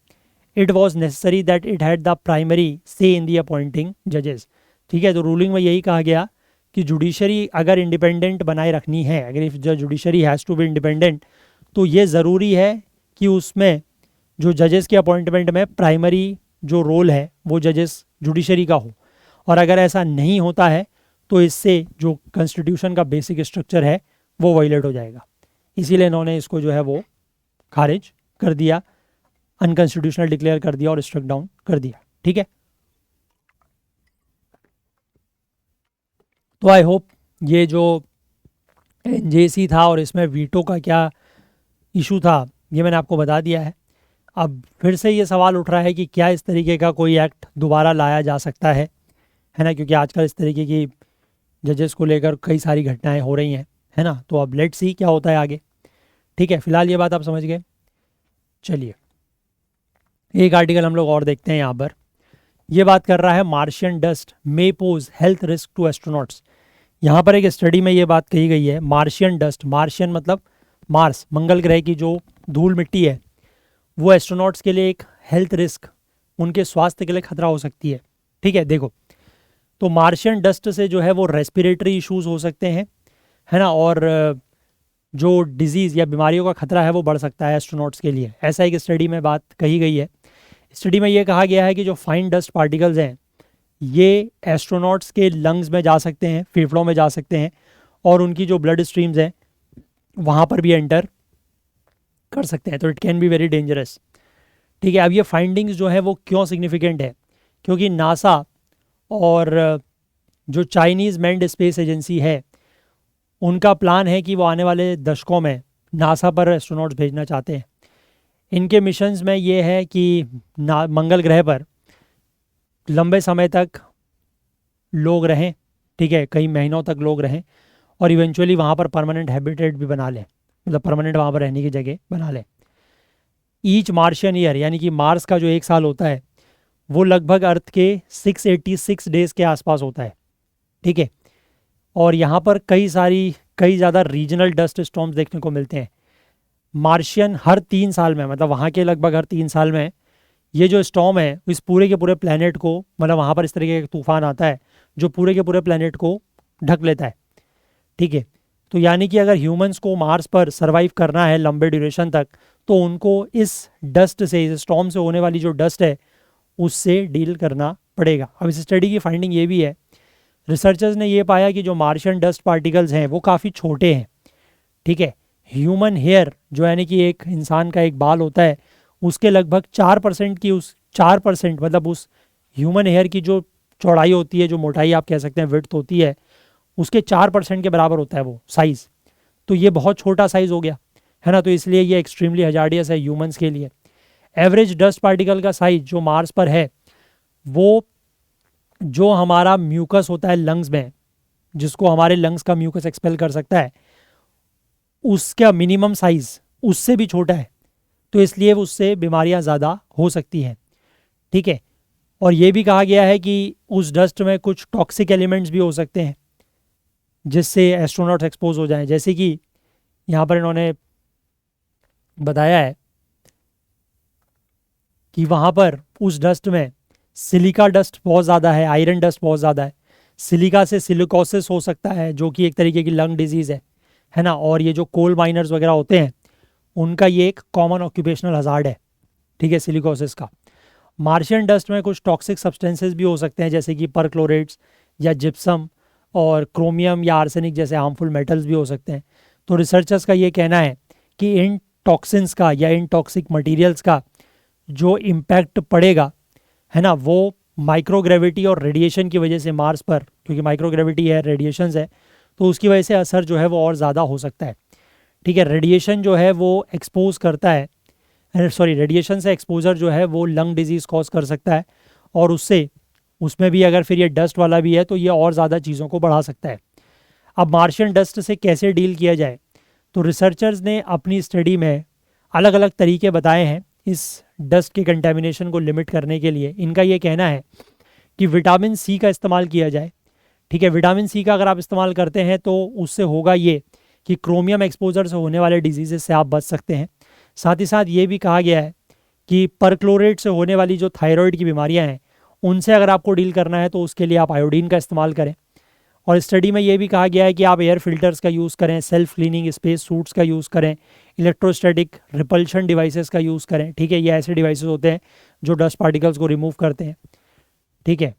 it was necessary that it had the primary say in the appointing जजेस। ठीक है, तो रूलिंग में यही कहा गया कि जुडिशरी अगर इंडिपेंडेंट बनाए रखनी है, अगर if the judiciary has to be independent, तो ये ज़रूरी है कि उसमें जो जजेस के अपॉइंटमेंट में प्राइमरी जो रोल है वो जजेस जुडिशरी का हो। और अगर ऐसा नहीं होता है तो इससे जो कॉन्स्टिट्यूशन का बेसिक स्ट्रक्चर है वो वायलेट हो जाएगा। इसीलिए इन्होंने इसको जो है वो खारिज कर दिया, अनकॉन्स्टिट्यूशनल डिक्लेयर कर दिया और स्ट्रक डाउन कर दिया। ठीक है, तो आई होप ये जो एनजेसी था और इसमें वीटो का क्या इशू था ये मैंने आपको बता दिया है। अब फिर से ये सवाल उठ रहा है कि क्या इस तरीके का कोई एक्ट दोबारा लाया जा सकता है ना, क्योंकि आजकल इस तरीके की जजेस को लेकर कई सारी घटनाएं हो रही हैं, है ना। तो अब लेट्स सी क्या होता है आगे। ठीक है, फिलहाल ये बात आप समझ गए। चलिए एक आर्टिकल हम लोग और देखते हैं। यहाँ पर ये बात कर रहा है Martian dust may pose health risk to astronauts. यहाँ पर एक स्टडी में ये बात कही गई है, मार्शियन डस्ट, मार्शियन मतलब मार्स, मंगल ग्रह की जो धूल मिट्टी है वो एस्ट्रोनॉट्स के लिए एक हेल्थ रिस्क, उनके स्वास्थ्य के लिए खतरा हो सकती है। ठीक है, देखो तो मार्शियन डस्ट से जो है वो रेस्पिरेटरी इश्यूज हो सकते हैं, है ना, और जो डिजीज़ या बीमारियों का खतरा है वो बढ़ सकता है एस्ट्रोनॉट्स के लिए। ऐसा एक स्टडी में बात कही गई है। स्टडी में ये कहा गया है कि जो फाइन डस्ट पार्टिकल्स हैं ये एस्ट्रोनॉट्स के लंग्स में जा सकते हैं, फेफड़ों में जा सकते हैं और उनकी जो ब्लड स्ट्रीम्स हैं वहाँ पर भी एंटर कर सकते हैं। तो it can be very dangerous. ठीक है, अब ये फाइंडिंग्स जो है वो क्यों सिग्निफिकेंट है, क्योंकि नासा और जो चाइनीज़ मैन्ड स्पेस एजेंसी है उनका प्लान है कि वो आने वाले दशकों में नासा पर एस्ट्रोनॉट्स भेजना चाहते हैं। इनके मिशंस में ये है कि मंगल ग्रह पर लंबे समय तक लोग रहें, ठीक है, कई महीनों तक लोग रहें और इवेंचुअली वहाँ पर परमानेंट हैबिटेट भी बना लें, मतलब परमानेंट वहाँ पर रहने की जगह बना लें। ईच मार्शियन ईयर यानी कि मार्स का जो 1 साल होता है वो लगभग अर्थ के 686 डेज़ के आसपास होता है। ठीक है, और यहाँ पर कई ज़्यादा रीजनल डस्ट स्टॉर्म्स देखने को मिलते हैं। मार्शियन हर 3 साल में, मतलब वहाँ के लगभग हर 3 साल में ये जो स्टॉर्म है इस पूरे के पूरे प्लेनेट को, मतलब वहाँ पर इस तरीके का तूफान आता है जो पूरे के पूरे प्लेनेट को ढक लेता है। ठीक है, तो यानी कि अगर ह्यूमंस को मार्स पर सरवाइव करना है लंबे ड्यूरेशन तक, तो उनको इस डस्ट से, इस स्टॉर्म से होने वाली जो डस्ट है उससे डील करना पड़ेगा। अब इस स्टडी की फाइंडिंग ये भी है, रिसर्चर्स ने ये पाया कि जो मार्शियन डस्ट पार्टिकल्स हैं वो काफ़ी छोटे हैं। ठीक है, ह्यूमन हेयर जो यानी कि एक इंसान का एक बाल होता है उसके लगभग 4% की, उस 4% मतलब उस ह्यूमन हेयर की जो चौड़ाई होती है, जो मोटाई आप कह सकते हैं विड्थ होती है, उसके 4% के बराबर होता है वो साइज़। तो ये बहुत छोटा साइज़ हो गया है ना, तो इसलिए ये एक्सट्रीमली हजार्डियस है ह्यूमंस के लिए। एवरेज डस्ट पार्टिकल का साइज जो मार्स पर है वो जो हमारा म्यूकस होता है लंग्स में, जिसको हमारे लंग्स का म्यूकस एक्सपेल कर सकता है, उसका मिनिमम साइज उससे भी छोटा है। तो इसलिए उससे बीमारियां ज़्यादा हो सकती हैं। ठीक है, और ये भी कहा गया है कि उस डस्ट में कुछ टॉक्सिक एलिमेंट्स भी हो सकते हैं जिससे एस्ट्रोनॉट्स एक्सपोज हो जाएं, जैसे कि यहाँ पर इन्होंने बताया है कि वहाँ पर उस डस्ट में सिलिका डस्ट बहुत ज़्यादा है, आयरन डस्ट बहुत ज़्यादा है। सिलिका से सिलिकोसिस हो सकता है जो कि एक तरीके की लंग डिजीज़ है ना, और ये जो कोल माइनर्स वगैरह होते हैं उनका ये एक कॉमन ऑक्यूपेशनल हजार्ड है। ठीक है, सिलिकोसिस का। मार्शियन डस्ट में कुछ टॉक्सिक सब्सटेंसेस भी हो सकते हैं जैसे कि परक्लोरेट्स या जिप्सम और क्रोमियम या आर्सेनिक जैसे हार्मफुल मेटल्स भी हो सकते हैं। तो रिसर्चर्स का ये कहना है कि इन टॉक्सिन्स का या इन टॉक्सिक मटेरियल्स का जो इम्पैक्ट पड़ेगा है ना, वो माइक्रोग्रेविटी और रेडिएशन की वजह से मार्स पर, क्योंकि माइक्रोग्रेविटी है, रेडिएशंस है, तो उसकी वजह से असर जो है वो और ज़्यादा हो सकता है। ठीक है, रेडिएशन जो है वो एक्सपोज करता है, रेडिएशन से एक्सपोजर जो है वो लंग डिजीज़ कॉज कर सकता है, और उससे उसमें भी अगर फिर ये डस्ट वाला भी है तो ये और ज़्यादा चीज़ों को बढ़ा सकता है। अब मार्शियन डस्ट से कैसे डील किया जाए, तो रिसर्चर्स ने अपनी स्टडी में अलग अलग तरीके बताए हैं इस डस्ट के कंटेमिनेशन को लिमिट करने के लिए। इनका ये कहना है कि विटामिन सी का इस्तेमाल किया जाए। ठीक है, विटामिन सी का अगर आप इस्तेमाल करते हैं तो उससे होगा ये कि क्रोमियम एक्सपोजर से होने वाले डिजीज़ से आप बच सकते हैं। साथ ही साथ ये भी कहा गया है कि परक्लोरेट से होने वाली जो थायराइड की बीमारियां हैं उनसे अगर आपको डील करना है तो उसके लिए आप आयोडीन का इस्तेमाल करें। और स्टडी में ये भी कहा गया है कि आप एयर फिल्टर्स का यूज़ करें, सेल्फ क्लीनिंग स्पेस सूट्स का यूज़ करें, इलेक्ट्रोस्टैटिक रिपल्शन डिवाइसेस का यूज़ करें। ठीक है, ये ऐसे डिवाइसेस होते हैं जो डस्ट पार्टिकल्स को रिमूव करते हैं। ठीक है,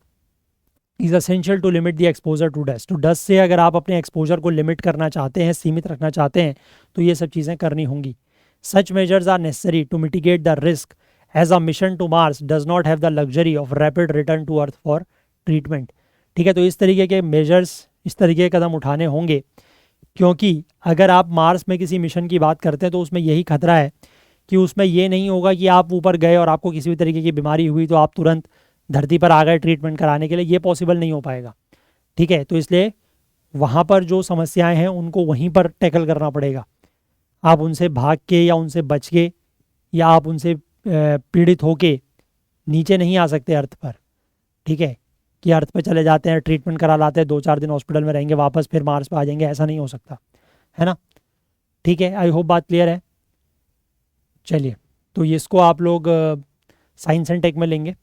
is essential to limit the exposure to dust. तो डस्ट से अगर आप अपने एक्सपोजर को लिमिट करना चाहते हैं, सीमित रखना चाहते हैं, तो ये सब चीज़ें करनी होंगी। Such measures are necessary to mitigate the risk as a mission to Mars does not have the luxury of rapid return to Earth for treatment. ठीक है, तो इस तरीके के मेजर्स, इस तरीके के कदम उठाने होंगे, क्योंकि अगर आप मार्स में किसी मिशन की बात करते हैं तो उसमें यही खतरा है कि उसमें ये नहीं होगा कि आप ऊपर गए और आपको किसी भी तरीके की बीमारी हुई तो आप तुरंत धरती पर आ गए ट्रीटमेंट कराने के लिए, ये पॉसिबल नहीं हो पाएगा। ठीक है, तो इसलिए वहाँ पर जो समस्याएं हैं उनको वहीं पर टैकल करना पड़ेगा। आप उनसे भाग के या उनसे बच के या आप उनसे पीड़ित होके नीचे नहीं आ सकते अर्थ पर। ठीक है, कि अर्थ पे चले जाते हैं, ट्रीटमेंट करा लाते हैं, 2-4 दिन हॉस्पिटल में रहेंगे, वापस फिर मार्स पे आ जाएंगे, ऐसा नहीं हो सकता है ना। ठीक है, आई होप बात क्लियर है। चलिए, तो इसको आप लोग साइंस एंड टेक में लेंगे।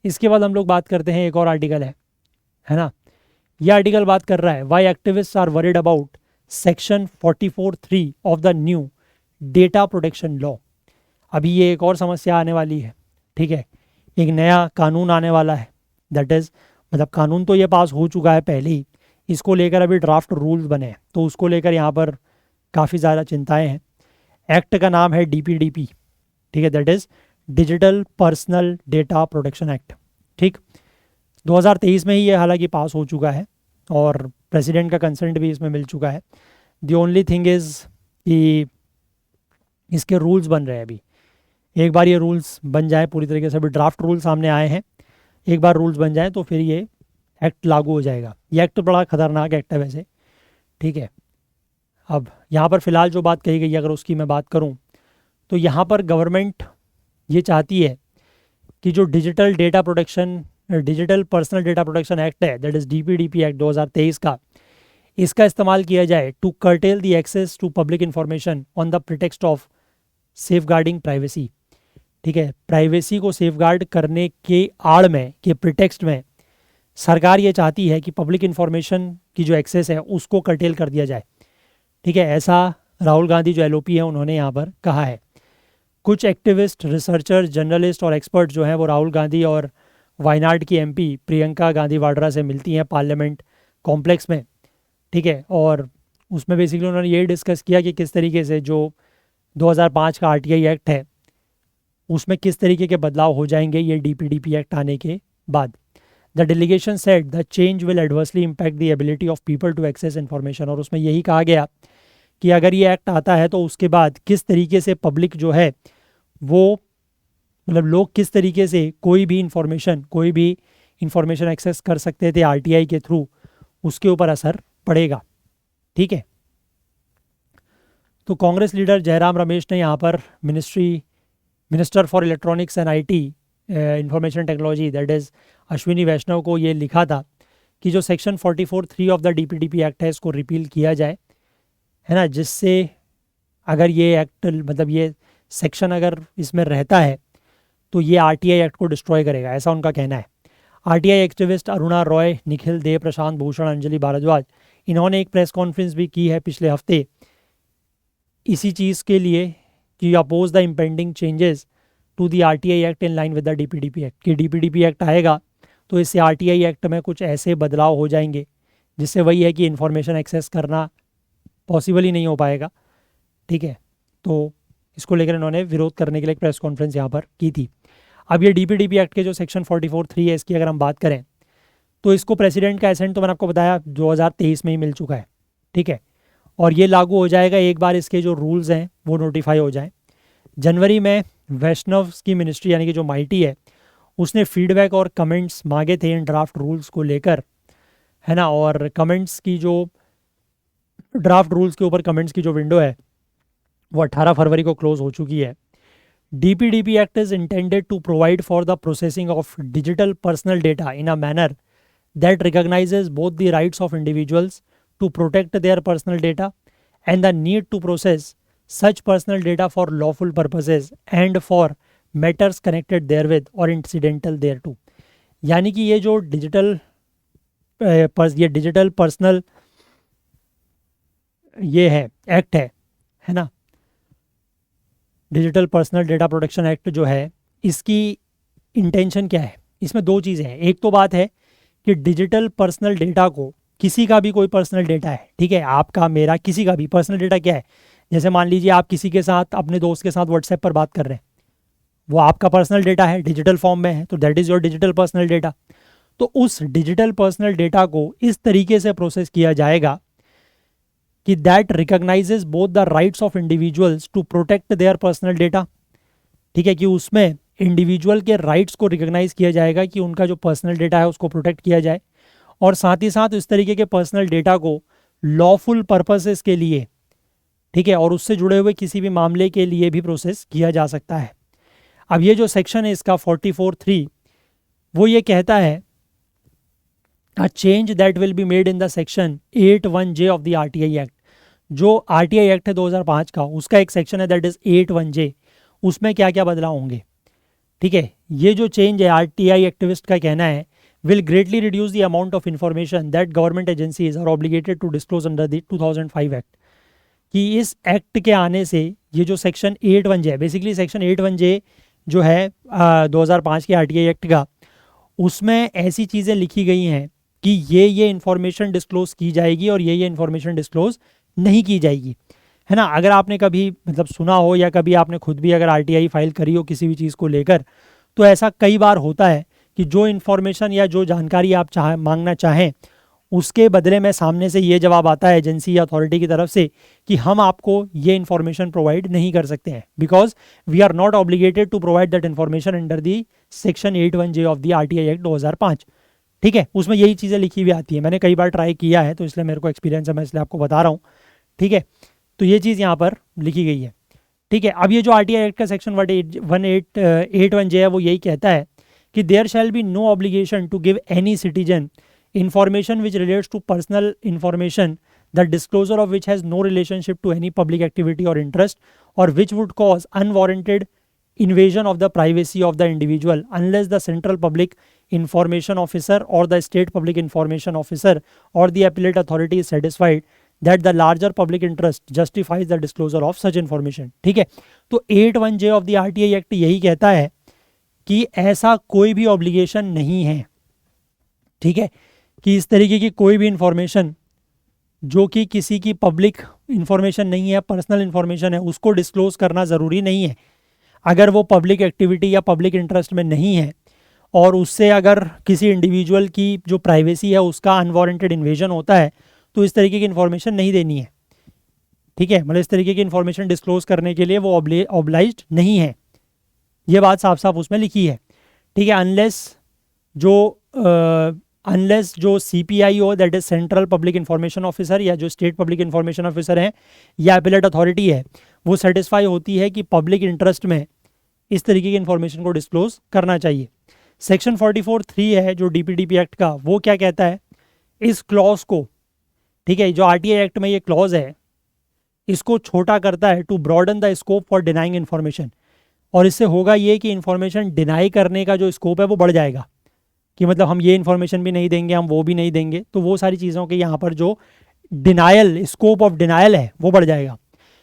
इसके बाद हम लोग बात करते हैं, एक और आर्टिकल है ना। यह आर्टिकल बात कर रहा है why activists are worried about section 44(3) of the new data protection law. अभी ये एक और समस्या आने वाली है। ठीक है, एक नया कानून आने वाला है, दैट इज़ मतलब कानून तो ये पास हो चुका है पहले ही, इसको लेकर अभी ड्राफ्ट रूल्स बने हैं, तो उसको लेकर यहाँ पर काफ़ी ज़्यादा चिंताएं हैं। एक्ट का नाम है DPDP। ठीक है, that is digital personal data protection act. ठीक, 2023 में ही ये हालांकि पास हो चुका है और प्रेसिडेंट का कंसेंट भी इसमें मिल चुका है। द ओनली थिंग इज़ कि इसके रूल्स बन रहे हैं अभी। एक बार ये रूल्स बन जाए पूरी तरीके से, अभी ड्राफ्ट रूल सामने आए हैं, एक बार रूल्स बन जाए तो फिर ये एक्ट लागू हो जाएगा। ये एक्ट बड़ा खतरनाक एक्ट है वैसे। ठीक है, अब यहाँ पर फ़िलहाल जो बात कही गई अगर उसकी मैं बात करूँ तो यहाँ पर गवर्नमेंट ये चाहती है कि जो digital data protection, digital personal data protection act है, दैट इज़ DPDP एक्ट 2023 का, इसका इस्तेमाल किया जाए to curtail the access to public information on the pretext of safeguarding privacy. ठीक है, प्राइवेसी को सेफगार्ड करने के आड़ में, के प्रिटेक्स्ट में सरकार ये चाहती है कि पब्लिक इन्फॉर्मेशन की जो एक्सेस है उसको कर्टेल कर दिया जाए। ठीक है, ऐसा राहुल गांधी जो एलओपी है उन्होंने यहाँ पर कहा है। कुछ एक्टिविस्ट, रिसर्चर, जर्नलिस्ट और एक्सपर्ट जो हैं वो राहुल गांधी और वायनाड की एमपी प्रियंका गांधी वाड्रा से मिलती हैं पार्लियामेंट कॉम्प्लेक्स में। ठीक है, और उसमें बेसिकली उन्होंने ये डिस्कस किया कि किस तरीके से जो 2005 का आरटीआई एक्ट है उसमें किस तरीके के बदलाव हो जाएंगे ये डीपीडीपी एक्ट आने के बाद। The delegation said the change will adversely impact the ability of people to access information. और उसमें यही कहा गया कि अगर ये एक्ट आता है तो उसके बाद किस तरीके से पब्लिक जो है वो, मतलब लोग किस तरीके से कोई भी इंफॉर्मेशन एक्सेस कर सकते थे आरटीआई के थ्रू, उसके ऊपर असर पड़ेगा। ठीक है, तो कांग्रेस लीडर जयराम रमेश ने यहाँ पर minister for electronics and IT information technology that is Ashwini Vaishnaw को ये लिखा था कि जो section 44(3) of the DPDP act है इसको रिपील किया जाए, है ना, जिससे अगर ये एक्ट, मतलब ये सेक्शन अगर इसमें रहता है तो ये आरटीआई एक्ट को डिस्ट्रॉय करेगा, ऐसा उनका कहना है। आरटीआई एक्टिविस्ट अरुणा रॉय, निखिल देव, प्रशांत भूषण, अंजलि भारद्वाज, इन्होंने एक प्रेस कॉन्फ्रेंस भी की है पिछले हफ्ते इसी चीज़ के लिए कि oppose the impending changes to the RTI act in line with the DPDP act. कि डीपीडीपी एक्ट आएगा तो इससे आरटीआई एक्ट में कुछ ऐसे बदलाव हो जाएंगे जिससे वही है कि इन्फॉर्मेशन एक्सेस करना पॉसिबल ही नहीं हो पाएगा। ठीक है, तो इसको लेकर इन्होंने विरोध करने के लिए एक प्रेस कॉन्फ्रेंस यहाँ पर की थी। अब ये डीपीडीपी एक्ट के जो सेक्शन 44(3) है इसकी अगर हम बात करें तो इसको प्रेसिडेंट का एसेंट तो मैंने आपको बताया 2023 में ही मिल चुका है। ठीक है, और ये लागू हो जाएगा एक बार इसके जो रूल्स हैं वो नोटिफाई हो जाएं। जनवरी में वैष्णव की मिनिस्ट्री यानी कि जो माइटी है उसने फीडबैक और कमेंट्स मांगे थे इन ड्राफ्ट रूल्स को लेकर, है ना, और कमेंट्स की जो ड्राफ्ट रूल्स के ऊपर कमेंट्स की जो विंडो है वो 18 फरवरी को क्लोज हो चुकी है। DPDP act is intended to provide for the processing of digital personal data in a manner that recognises both the rights of individuals to protect their personal data and the need to process such personal data for lawful purposes and for matters connected therewith और incidental there to. यानी कि ये जो digital personal ये है act है ना, digital personal data protection act जो है इसकी इंटेंशन क्या है, इसमें दो चीज़ें हैं। एक तो बात है कि डिजिटल पर्सनल डेटा को, किसी का भी कोई पर्सनल डेटा है, ठीक है, आपका मेरा किसी का भी पर्सनल डेटा क्या है, जैसे मान लीजिए आप किसी के साथ, अपने दोस्त के साथ व्हाट्सएप पर बात कर रहे हैं, वो आपका पर्सनल डेटा है, डिजिटल फॉर्म में है, तो that is your digital personal data. तो उस डिजिटल पर्सनल डेटा को इस तरीके से प्रोसेस किया जाएगा कि that recognises both the rights of individuals to protect their personal data. ठीक है, कि उसमें इंडिविजुअल के राइट्स को रिकॉग्नाइज किया जाएगा कि उनका जो पर्सनल डेटा है उसको प्रोटेक्ट किया जाए, और साथ ही साथ इस तरीके के पर्सनल डेटा को लॉफुल पर्पसेस के लिए, ठीक है, और उससे जुड़े हुए किसी भी मामले के लिए भी प्रोसेस किया जा सकता है। अब ये जो सेक्शन है इसका 44(3) वो ये कहता है a change that will be made in the section 81J of the RTI act. जो आरटीआई एक्ट है 2005 का, उसका एक सेक्शन है दैट इज 81J, उसमें क्या क्या बदलाव होंगे। ठीक है, ये जो चेंज है आरटीआई एक्टिविस्ट का कहना है will greatly reduce the amount of information that government agencies are obligated to disclose under the 2005 act. कि इस एक्ट के आने से ये जो सेक्शन 81J है, बेसिकली सेक्शन 81J जो है 2005 के आरटीआई एक्ट का, उसमें ऐसी चीज़ें लिखी गई हैं कि ये इन्फॉर्मेशन डिस्क्लोज की जाएगी और ये इन्फॉर्मेशन डिस्क्लोज नहीं की जाएगी, है ना। अगर आपने कभी मतलब सुना हो या कभी आपने खुद भी अगर आरटीआई फाइल करी हो किसी भी चीज़ को लेकर, तो ऐसा कई बार होता है कि जो इन्फॉर्मेशन या जो जानकारी आप मांगना चाहें उसके बदले में सामने से ये जवाब आता है एजेंसी या अथॉरिटी की तरफ से कि हम आपको ये इन्फॉर्मेशन प्रोवाइड नहीं कर सकते हैं, because we are not obligated to provide that information under the section 81J of the RTI act 2005। ठीक है, उसमें यही चीज़ें लिखी हुई आती है। मैंने कई बार ट्राई किया है तो इसलिए मेरे को एक्सपीरियंस है, मैं इसलिए आपको बता रहा हूँ। ठीक है, तो ये चीज़ यहाँ पर लिखी गई है। ठीक है, अब ये जो आरटीआई एक्ट का सेक्शन 181J है वो यही कहता है कि there shall be no obligation to give any citizen information which relates to personal information the disclosure of which has no relationship to any public activity or interest or which would cause unwarranted invasion of the privacy of the individual unless the central public information officer or the state public information officer or the appellate authority is satisfied that the larger public interest justifies the disclosure of such information। ठीक है, तो 81J of the RTI act यही कहता है कि ऐसा कोई भी ऑब्लिगेशन नहीं है, ठीक है, कि इस तरीके की कोई भी इंफॉर्मेशन जो कि किसी की पब्लिक इंफॉर्मेशन नहीं है, पर्सनल इंफॉर्मेशन है, उसको डिस्क्लोज करना ज़रूरी नहीं है अगर वो पब्लिक एक्टिविटी या पब्लिक इंटरेस्ट में नहीं है और उससे अगर किसी इंडिविजुअल की जो प्राइवेसी है उसका अनवारंटेड इन्वेजन होता है तो इस तरीके की इन्फॉर्मेशन नहीं देनी है। ठीक है, मतलब इस तरीके की इन्फॉर्मेशन डिस्क्लोज करने के लिए वो ऑब्लाइज्ड नहीं है, ये बात साफ साफ उसमें लिखी है। ठीक है, अनलेस जो CPI हो, that is central public information officer, या जो स्टेट पब्लिक इंफॉर्मेशन ऑफिसर है या एपेलेट अथॉरिटी है, वो सेटिस्फाई होती है कि पब्लिक इंटरेस्ट में इस तरीके की इन्फॉर्मेशन को डिस्क्लोज करना चाहिए। सेक्शन 44(3) है जो DPDP एक्ट का, वो क्या कहता है, इस क्लॉज को, ठीक है, जो RTI एक्ट में ये क्लॉज है इसको छोटा करता है to broaden the scope for denying information, और इससे होगा ये कि इन्फॉर्मेशन डिनाई करने का जो स्कोप है वो बढ़ जाएगा, कि मतलब हम ये इन्फॉर्मेशन भी नहीं देंगे, हम वो भी नहीं देंगे, तो वो सारी चीज़ों के यहाँ पर जो डिनायल, स्कोप ऑफ डिनायल है वो बढ़ जाएगा।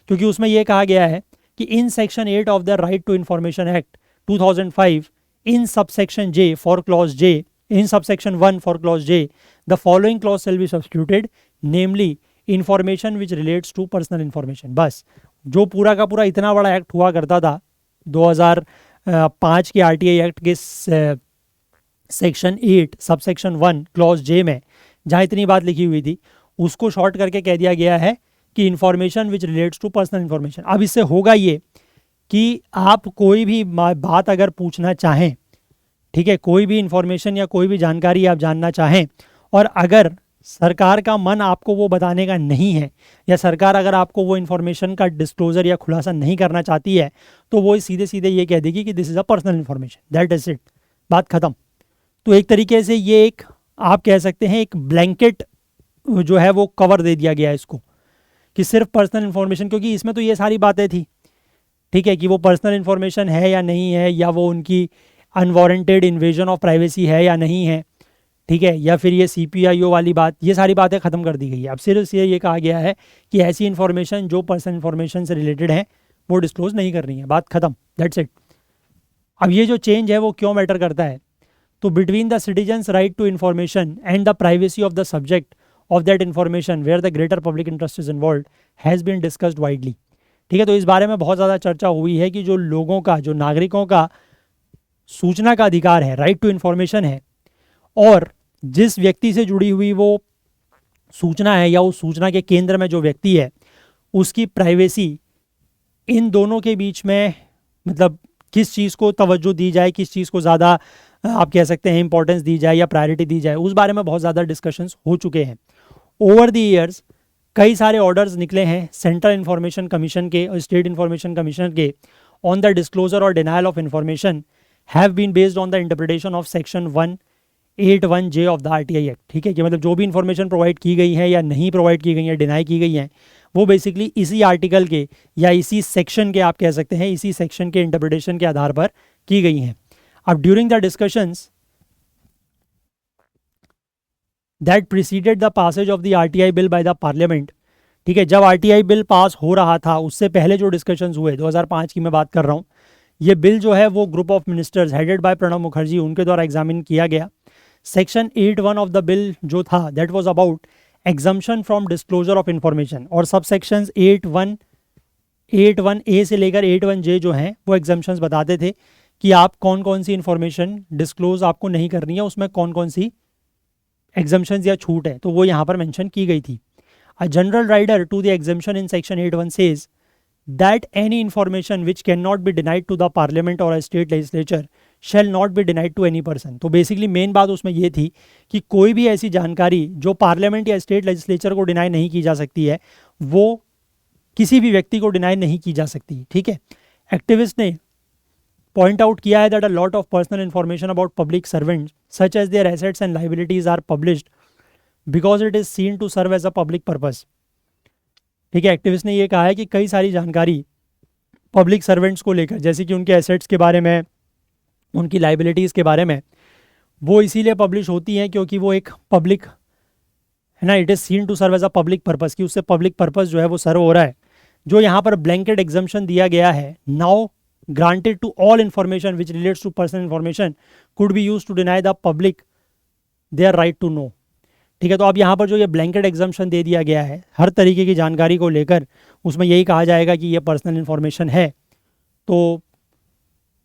क्योंकि उसमें ये कहा गया है कि in section 8 of the right to information act 2005 in subsection J for clause J, in subsection 1 for clause J the following clause shall be substituted, namely information which relates to personal information. बस जो पूरा का पूरा इतना बड़ा act हुआ करता था 2005 के RTI एक्ट के सेक्शन 8 सबसेक्शन 1 क्लॉज J में जहाँ इतनी बात लिखी हुई थी, उसको शॉर्ट करके कह दिया गया है कि information which relates to personal information. अब इससे होगा ये कि आप कोई भी बात अगर पूछना चाहें, ठीक है, कोई भी इंफॉर्मेशन या कोई भी जानकारी आप जानना चाहें, और अगर सरकार का मन आपको वो बताने का नहीं है, या सरकार अगर आपको वो इन्फॉर्मेशन का डिस्क्लोजर या खुलासा नहीं करना चाहती है, तो वो सीधे सीधे ये कह देगी कि this is a personal information, that is it, बात ख़त्म। तो एक तरीके से ये एक आप कह सकते हैं एक ब्लैंकेट जो है वो कवर दे दिया गया है इसको, कि सिर्फ पर्सनल इन्फॉर्मेशन, क्योंकि इसमें तो ये सारी बातें थी, ठीक है, कि वो पर्सनल इन्फॉर्मेशन है या नहीं है, या वो उनकी अनवारंटेड इन्वेजन ऑफ प्राइवेसी है या नहीं है, ठीक है, या फिर ये CPIO वाली बात, ये सारी बातें ख़त्म कर दी गई है। अब सिर्फ ये कहा गया है कि ऐसी इन्फॉर्मेशन जो पर्सनल इन्फॉर्मेशन से रिलेटेड है वो डिस्क्लोज नहीं करनी है, बात ख़त्म, दैट्स इट। अब ये जो चेंज है वो क्यों मैटर करता है, तो between the citizen's right to information and the privacy of the subject of that information where the greater public interest is involved has been discussed widely. ठीक है, तो इस बारे में बहुत ज़्यादा चर्चा हुई है कि जो लोगों का, जो नागरिकों का सूचना का अधिकार है, राइट टू इन्फॉर्मेशन है, और जिस व्यक्ति से जुड़ी हुई वो सूचना है या उस सूचना के केंद्र में जो व्यक्ति है उसकी प्राइवेसी, इन दोनों के बीच में मतलब किस चीज़ को तवज्जो दी जाए, किस चीज़ को ज़्यादा आप कह सकते हैं इंपॉर्टेंस दी जाए या प्रायोरिटी दी जाए, उस बारे में बहुत ज़्यादा डिस्कशंस हो चुके हैं। ओवर द ईयर्स कई सारे ऑर्डर्स निकले हैं सेंट्रल इंफॉर्मेशन कमीशन के और स्टेट इंफॉर्मेशन कमीशन के ऑन द डिस्क्लोजर और denial of information have been based on the interpretation of section 181J of the RTI act. ठीक है, कि मतलब जो भी इंफॉर्मेशन प्रोवाइड की गई है या नहीं प्रोवाइड की गई है, डिनाई की गई है, वो बेसिकली इसी आर्टिकल के या इसी सेक्शन के, आप कह सकते हैं इसी सेक्शन के इंटरप्रिटेशन के आधार पर की गई हैं। अब during the discussions that preceded the passage of the RTI bill by the parliament, ठीक है, जब RTI बिल पास हो रहा था उससे पहले जो डिस्कशंस हुए, 2005 की मैं बात कर रहा हूँ, ये बिल जो है वो group of ministers headed by Pranab Mukherjee उनके द्वारा एग्जामिन किया गया। सेक्शन 8(1) ऑफ द बिल जो था that was about exemption from disclosure of information, और सब सेक्शंस 8(1)A से लेकर 8(1)J जो हैं वो एग्जम्पशंस बताते थे कि आप कौन कौन सी इंफॉर्मेशन डिस्क्लोज आपको नहीं करनी है, उसमें कौन कौन सी एग्जम्पशंस या छूट है, तो वो यहाँ पर मेंशन की गई थी। A general rider to the exemption in section 8(1) says that any information which cannot be denied to the parliament or a state legislature shall not be denied to any person। तो basically main बात उसमें ये थी कि कोई भी ऐसी जानकारी जो पार्लियामेंट या स्टेट लेजिस्लेचर को डिनाई नहीं की जा सकती है वो किसी भी व्यक्ति को डिनाई नहीं की जा सकती। ठीक है, एक्टिविस्ट ने पॉइंट आउट किया है that a lot of personal information about public servants such as their assets and liabilities are published because it is seen to serve as a public purpose. ठीक है, एक्टिविस्ट ने ये कहा है कि कई सारी जानकारी पब्लिक सर्वेंट्स को लेकर, जैसे कि उनके एसेट्स के बारे में, उनकी लाइबिलिटीज़ के बारे में, वो इसीलिए पब्लिश होती हैं क्योंकि वो एक पब्लिक है ना, it is seen to serve as a public purpose, कि उससे पब्लिक पर्पस जो है वो सर्व हो रहा है। जो यहाँ पर ब्लैंकेट एग्जम्पशन दिया गया है, now granted to all information which relates to personal information could be use to deny the public their right to know. ठीक है, तो अब यहाँ पर जो ये ब्लैंकेट एग्जम्पशन दे दिया गया है हर तरीके की जानकारी को लेकर, उसमें यही कहा जाएगा कि ये पर्सनल इन्फॉर्मेशन है, तो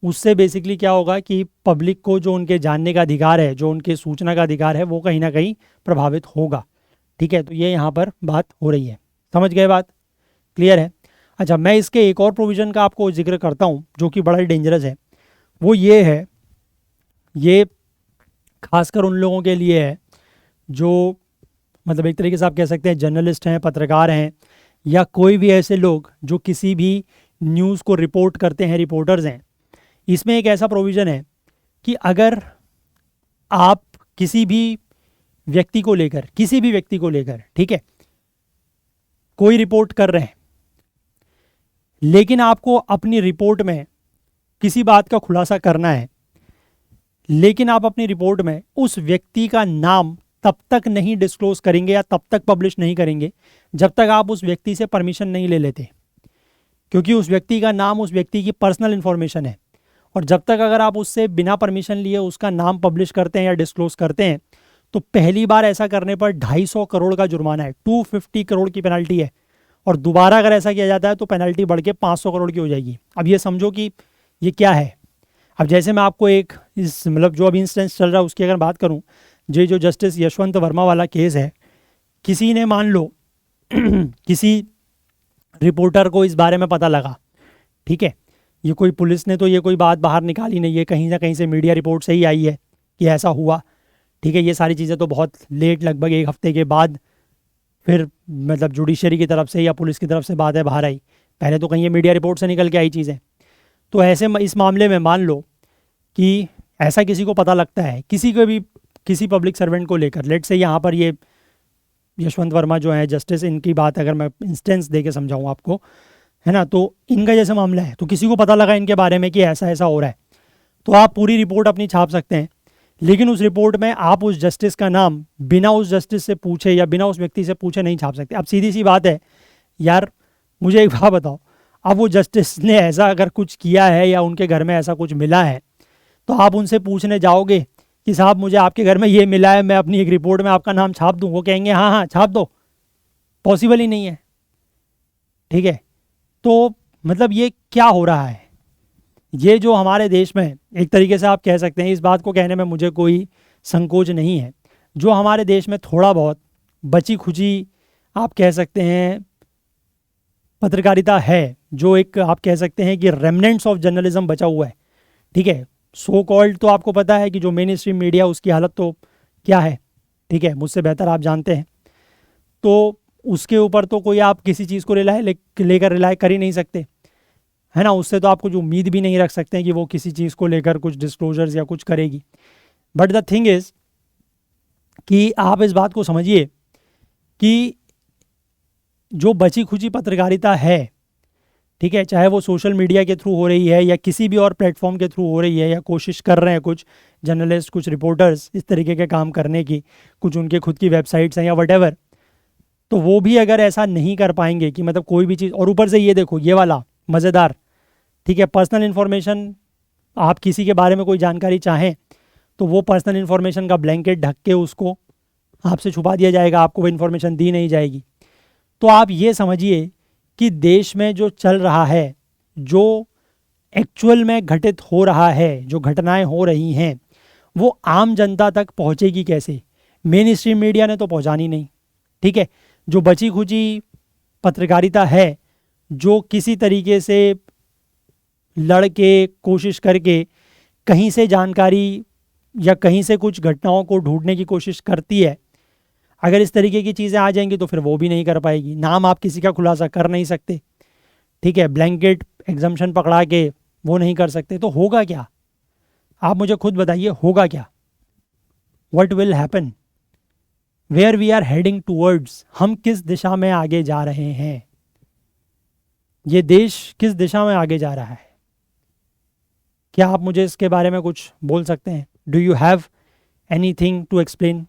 उससे बेसिकली क्या होगा कि पब्लिक को जो उनके जानने का अधिकार है, जो उनके सूचना का अधिकार है, वो कहीं ना कहीं प्रभावित होगा। ठीक है, तो ये यहाँ पर बात हो रही है। समझ गए बात? क्लियर है? अच्छा, मैं इसके एक और प्रोविज़न का आपको जिक्र करता हूँ जो कि बड़ा ही डेंजरस है। वो ये है, ये खासकर उन लोगों के लिए है जो मतलब एक तरीके से आप कह सकते हैं जर्नलिस्ट हैं, पत्रकार हैं, या कोई भी ऐसे लोग जो किसी भी न्यूज़ को रिपोर्ट करते हैं, रिपोर्टर्स हैं। इसमें एक ऐसा प्रोविज़न है कि अगर आप किसी भी व्यक्ति को लेकर ठीक है, कोई रिपोर्ट कर रहे हैं, लेकिन आपको अपनी रिपोर्ट में किसी बात का खुलासा करना है, लेकिन आप अपनी रिपोर्ट में उस व्यक्ति का नाम तब तक नहीं डिस्क्लोज करेंगे या तब तक पब्लिश नहीं करेंगे जब तक आप उस व्यक्ति से परमिशन नहीं ले लेते, क्योंकि उस व्यक्ति का नाम उस व्यक्ति की पर्सनल इन्फॉर्मेशन है। और जब तक अगर आप उससे बिना परमिशन लिए उसका नाम पब्लिश करते हैं या डिस्क्लोज करते हैं, तो पहली बार ऐसा करने पर 250 करोड़ का जुर्माना है, 250 करोड़ की पेनल्टी है, और दोबारा अगर ऐसा किया जाता है तो पेनल्टी बढ़ के 500 करोड़ की हो जाएगी। अब ये समझो कि ये क्या है। अब जैसे मैं आपको एक इस मतलब जो अभी इंस्टेंस चल रहा है उसकी अगर बात करूं, जो जस्टिस यशवंत वर्मा वाला केस है, किसी ने मान लो किसी रिपोर्टर को इस बारे में पता लगा, ठीक है, ये कोई पुलिस ने तो ये कोई बात बाहर निकाली नहीं है, कहीं ना कहीं से मीडिया रिपोर्ट से ही आई है कि ऐसा हुआ। ठीक है, ये सारी चीज़ें तो बहुत लेट, लगभग एक हफ्ते के बाद फिर मतलब जुडिशरी की तरफ से या पुलिस की तरफ से बातें बाहर आई, पहले तो कहीं ये मीडिया रिपोर्ट से निकल के आई चीज़ें। तो ऐसे इस मामले में मान लो कि ऐसा किसी को पता लगता है, किसी पब्लिक सर्वेंट को लेकर, लेट से यहाँ पर ये यशवंत वर्मा जो है जस्टिस, इनकी बात अगर मैं इंस्टेंस दे के समझाऊँ आपको, है ना, तो इनका जैसा मामला है, तो किसी को पता लगा इनके बारे में कि ऐसा ऐसा हो रहा है, तो आप पूरी रिपोर्ट अपनी छाप सकते हैं, लेकिन उस रिपोर्ट में आप उस जस्टिस का नाम बिना उस जस्टिस से पूछे या बिना उस व्यक्ति से पूछे नहीं छाप सकते। अब सीधी सी बात है यार, मुझे एक बात बताओ, अब वो जस्टिस ने ऐसा अगर कुछ किया है या उनके घर में ऐसा कुछ मिला है, तो आप उनसे पूछने जाओगे कि साहब मुझे आपके घर में ये मिला है, मैं अपनी एक रिपोर्ट में आपका नाम छाप दूँ? वो कहेंगे हाँ हाँ छाप दो, पॉसिबल ही नहीं है। ठीक है, तो मतलब ये क्या हो रहा है, ये जो हमारे देश में एक तरीके से आप कह सकते हैं, इस बात को कहने में मुझे कोई संकोच नहीं है, जो हमारे देश में थोड़ा बहुत बची खुची आप कह सकते हैं पत्रकारिता है, जो एक आप कह सकते हैं कि रेमनेंट्स ऑफ जर्नलिज्म बचा हुआ है। ठीक है, सो कॉल्ड तो आपको पता है कि जो मेन स्ट्रीम मीडिया उसकी हालत तो क्या है, ठीक है, मुझसे बेहतर आप जानते हैं, तो उसके ऊपर तो कोई आप किसी चीज़ को लेकर रिलाय कर ही नहीं सकते, है ना, उससे तो आप कुछ उम्मीद भी नहीं रख सकते हैं कि वो किसी चीज़ को लेकर कुछ डिस्क्लोजर्स या कुछ करेगी। बट द थिंग इज़ कि आप इस बात को समझिए कि जो बची खुची पत्रकारिता है, ठीक है, चाहे वो सोशल मीडिया के थ्रू हो रही है या किसी भी और प्लेटफॉर्म के थ्रू हो रही है, या कोशिश कर रहे हैं कुछ जर्नलिस्ट, कुछ रिपोर्टर्स इस तरीके के काम करने की, कुछ उनके खुद की वेबसाइट्स हैं या वटेवर, तो वो भी अगर ऐसा नहीं कर पाएंगे कि मतलब कोई भी चीज़, और ऊपर से ये देखो ये वाला मज़ेदार, ठीक है, पर्सनल इन्फॉर्मेशन, आप किसी के बारे में कोई जानकारी चाहें तो वो पर्सनल इन्फॉर्मेशन का ब्लैंकेट ढक के उसको आपसे छुपा दिया जाएगा, आपको वो इन्फॉर्मेशन दी नहीं जाएगी। तो आप ये समझिए कि देश में जो चल रहा है, जो एक्चुअल में घटित हो रहा है, जो घटनाएं हो रही हैं, वो आम जनता तक पहुंचेगी कैसे? मेन स्ट्रीम मीडिया ने तो पहुंचानी नहीं। ठीक है, जो बची खुची पत्रकारिता है, जो किसी तरीके से लड़ के कोशिश करके कहीं से जानकारी या कहीं से कुछ घटनाओं को ढूंढने की कोशिश करती है, अगर इस तरीके की चीज़ें आ जाएंगी तो फिर वो भी नहीं कर पाएगी। नाम आप किसी का खुलासा कर नहीं सकते, ठीक है, ब्लैंकेट एग्जम्पशन पकड़ा के वो नहीं कर सकते, तो होगा क्या? आप मुझे खुद बताइए, होगा क्या? What will happen? Where we are heading towards? हम किस दिशा में आगे जा रहे हैं? ये देश किस दिशा में आगे जा रहा है? क्या आप मुझे इसके बारे में कुछ बोल सकते हैं? Do you have anything to explain?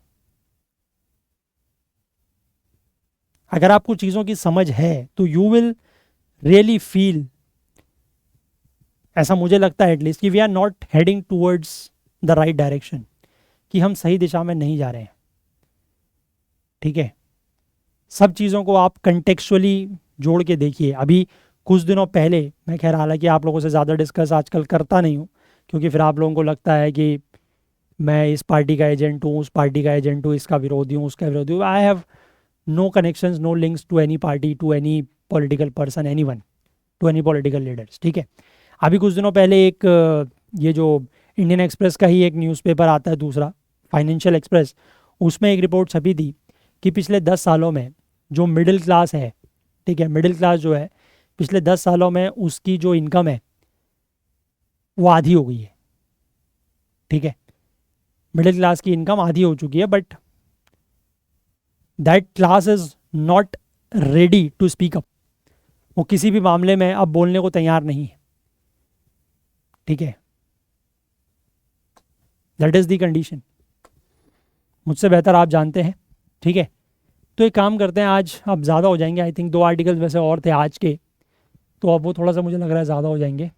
अगर आपको चीज़ों की समझ है तो यू विल रियली फील, ऐसा मुझे लगता है एटलीस्ट, कि we are not heading towards the right direction, कि हम सही दिशा में नहीं जा रहे हैं। ठीक है, सब चीज़ों को आप कंटेक्चुअली जोड़ के देखिए। अभी कुछ दिनों पहले, मैं खैर हालांकि आप लोगों से ज़्यादा डिस्कस आजकल करता नहीं हूँ, क्योंकि फिर आप लोगों को लगता है कि मैं इस पार्टी का एजेंट हूँ, उस पार्टी का एजेंट हूँ, इसका विरोधी हूँ, उसका विरोधी हूँ। I have no connections, no links to any party, to any political person, any one, to any political leaders. ठीक है, अभी कुछ दिनों पहले एक ये जो इंडियन एक्सप्रेस का ही एक न्यूज़पेपर आता है दूसरा, फाइनेंशियल एक्सप्रेस, उसमें एक रिपोर्ट छपी थी कि पिछले 10 सालों में जो मिडिल क्लास है, ठीक है, मिडिल क्लास जो है, पिछले 10 सालों में उसकी जो इनकम है वो आधी हो गई है। ठीक है, मिडिल क्लास की इनकम आधी हो चुकी है, but that class is not ready to speak up. वो किसी भी मामले में अब बोलने को तैयार नहीं है। ठीक है, दैट इज द कंडीशन, मुझसे बेहतर आप जानते हैं। ठीक है, तो एक काम करते हैं, आज अब ज़्यादा हो जाएंगे, आई थिंक 2 आर्टिकल्स वैसे और थे आज के, तो अब वो थोड़ा सा मुझे लग रहा है ज़्यादा हो जाएंगे।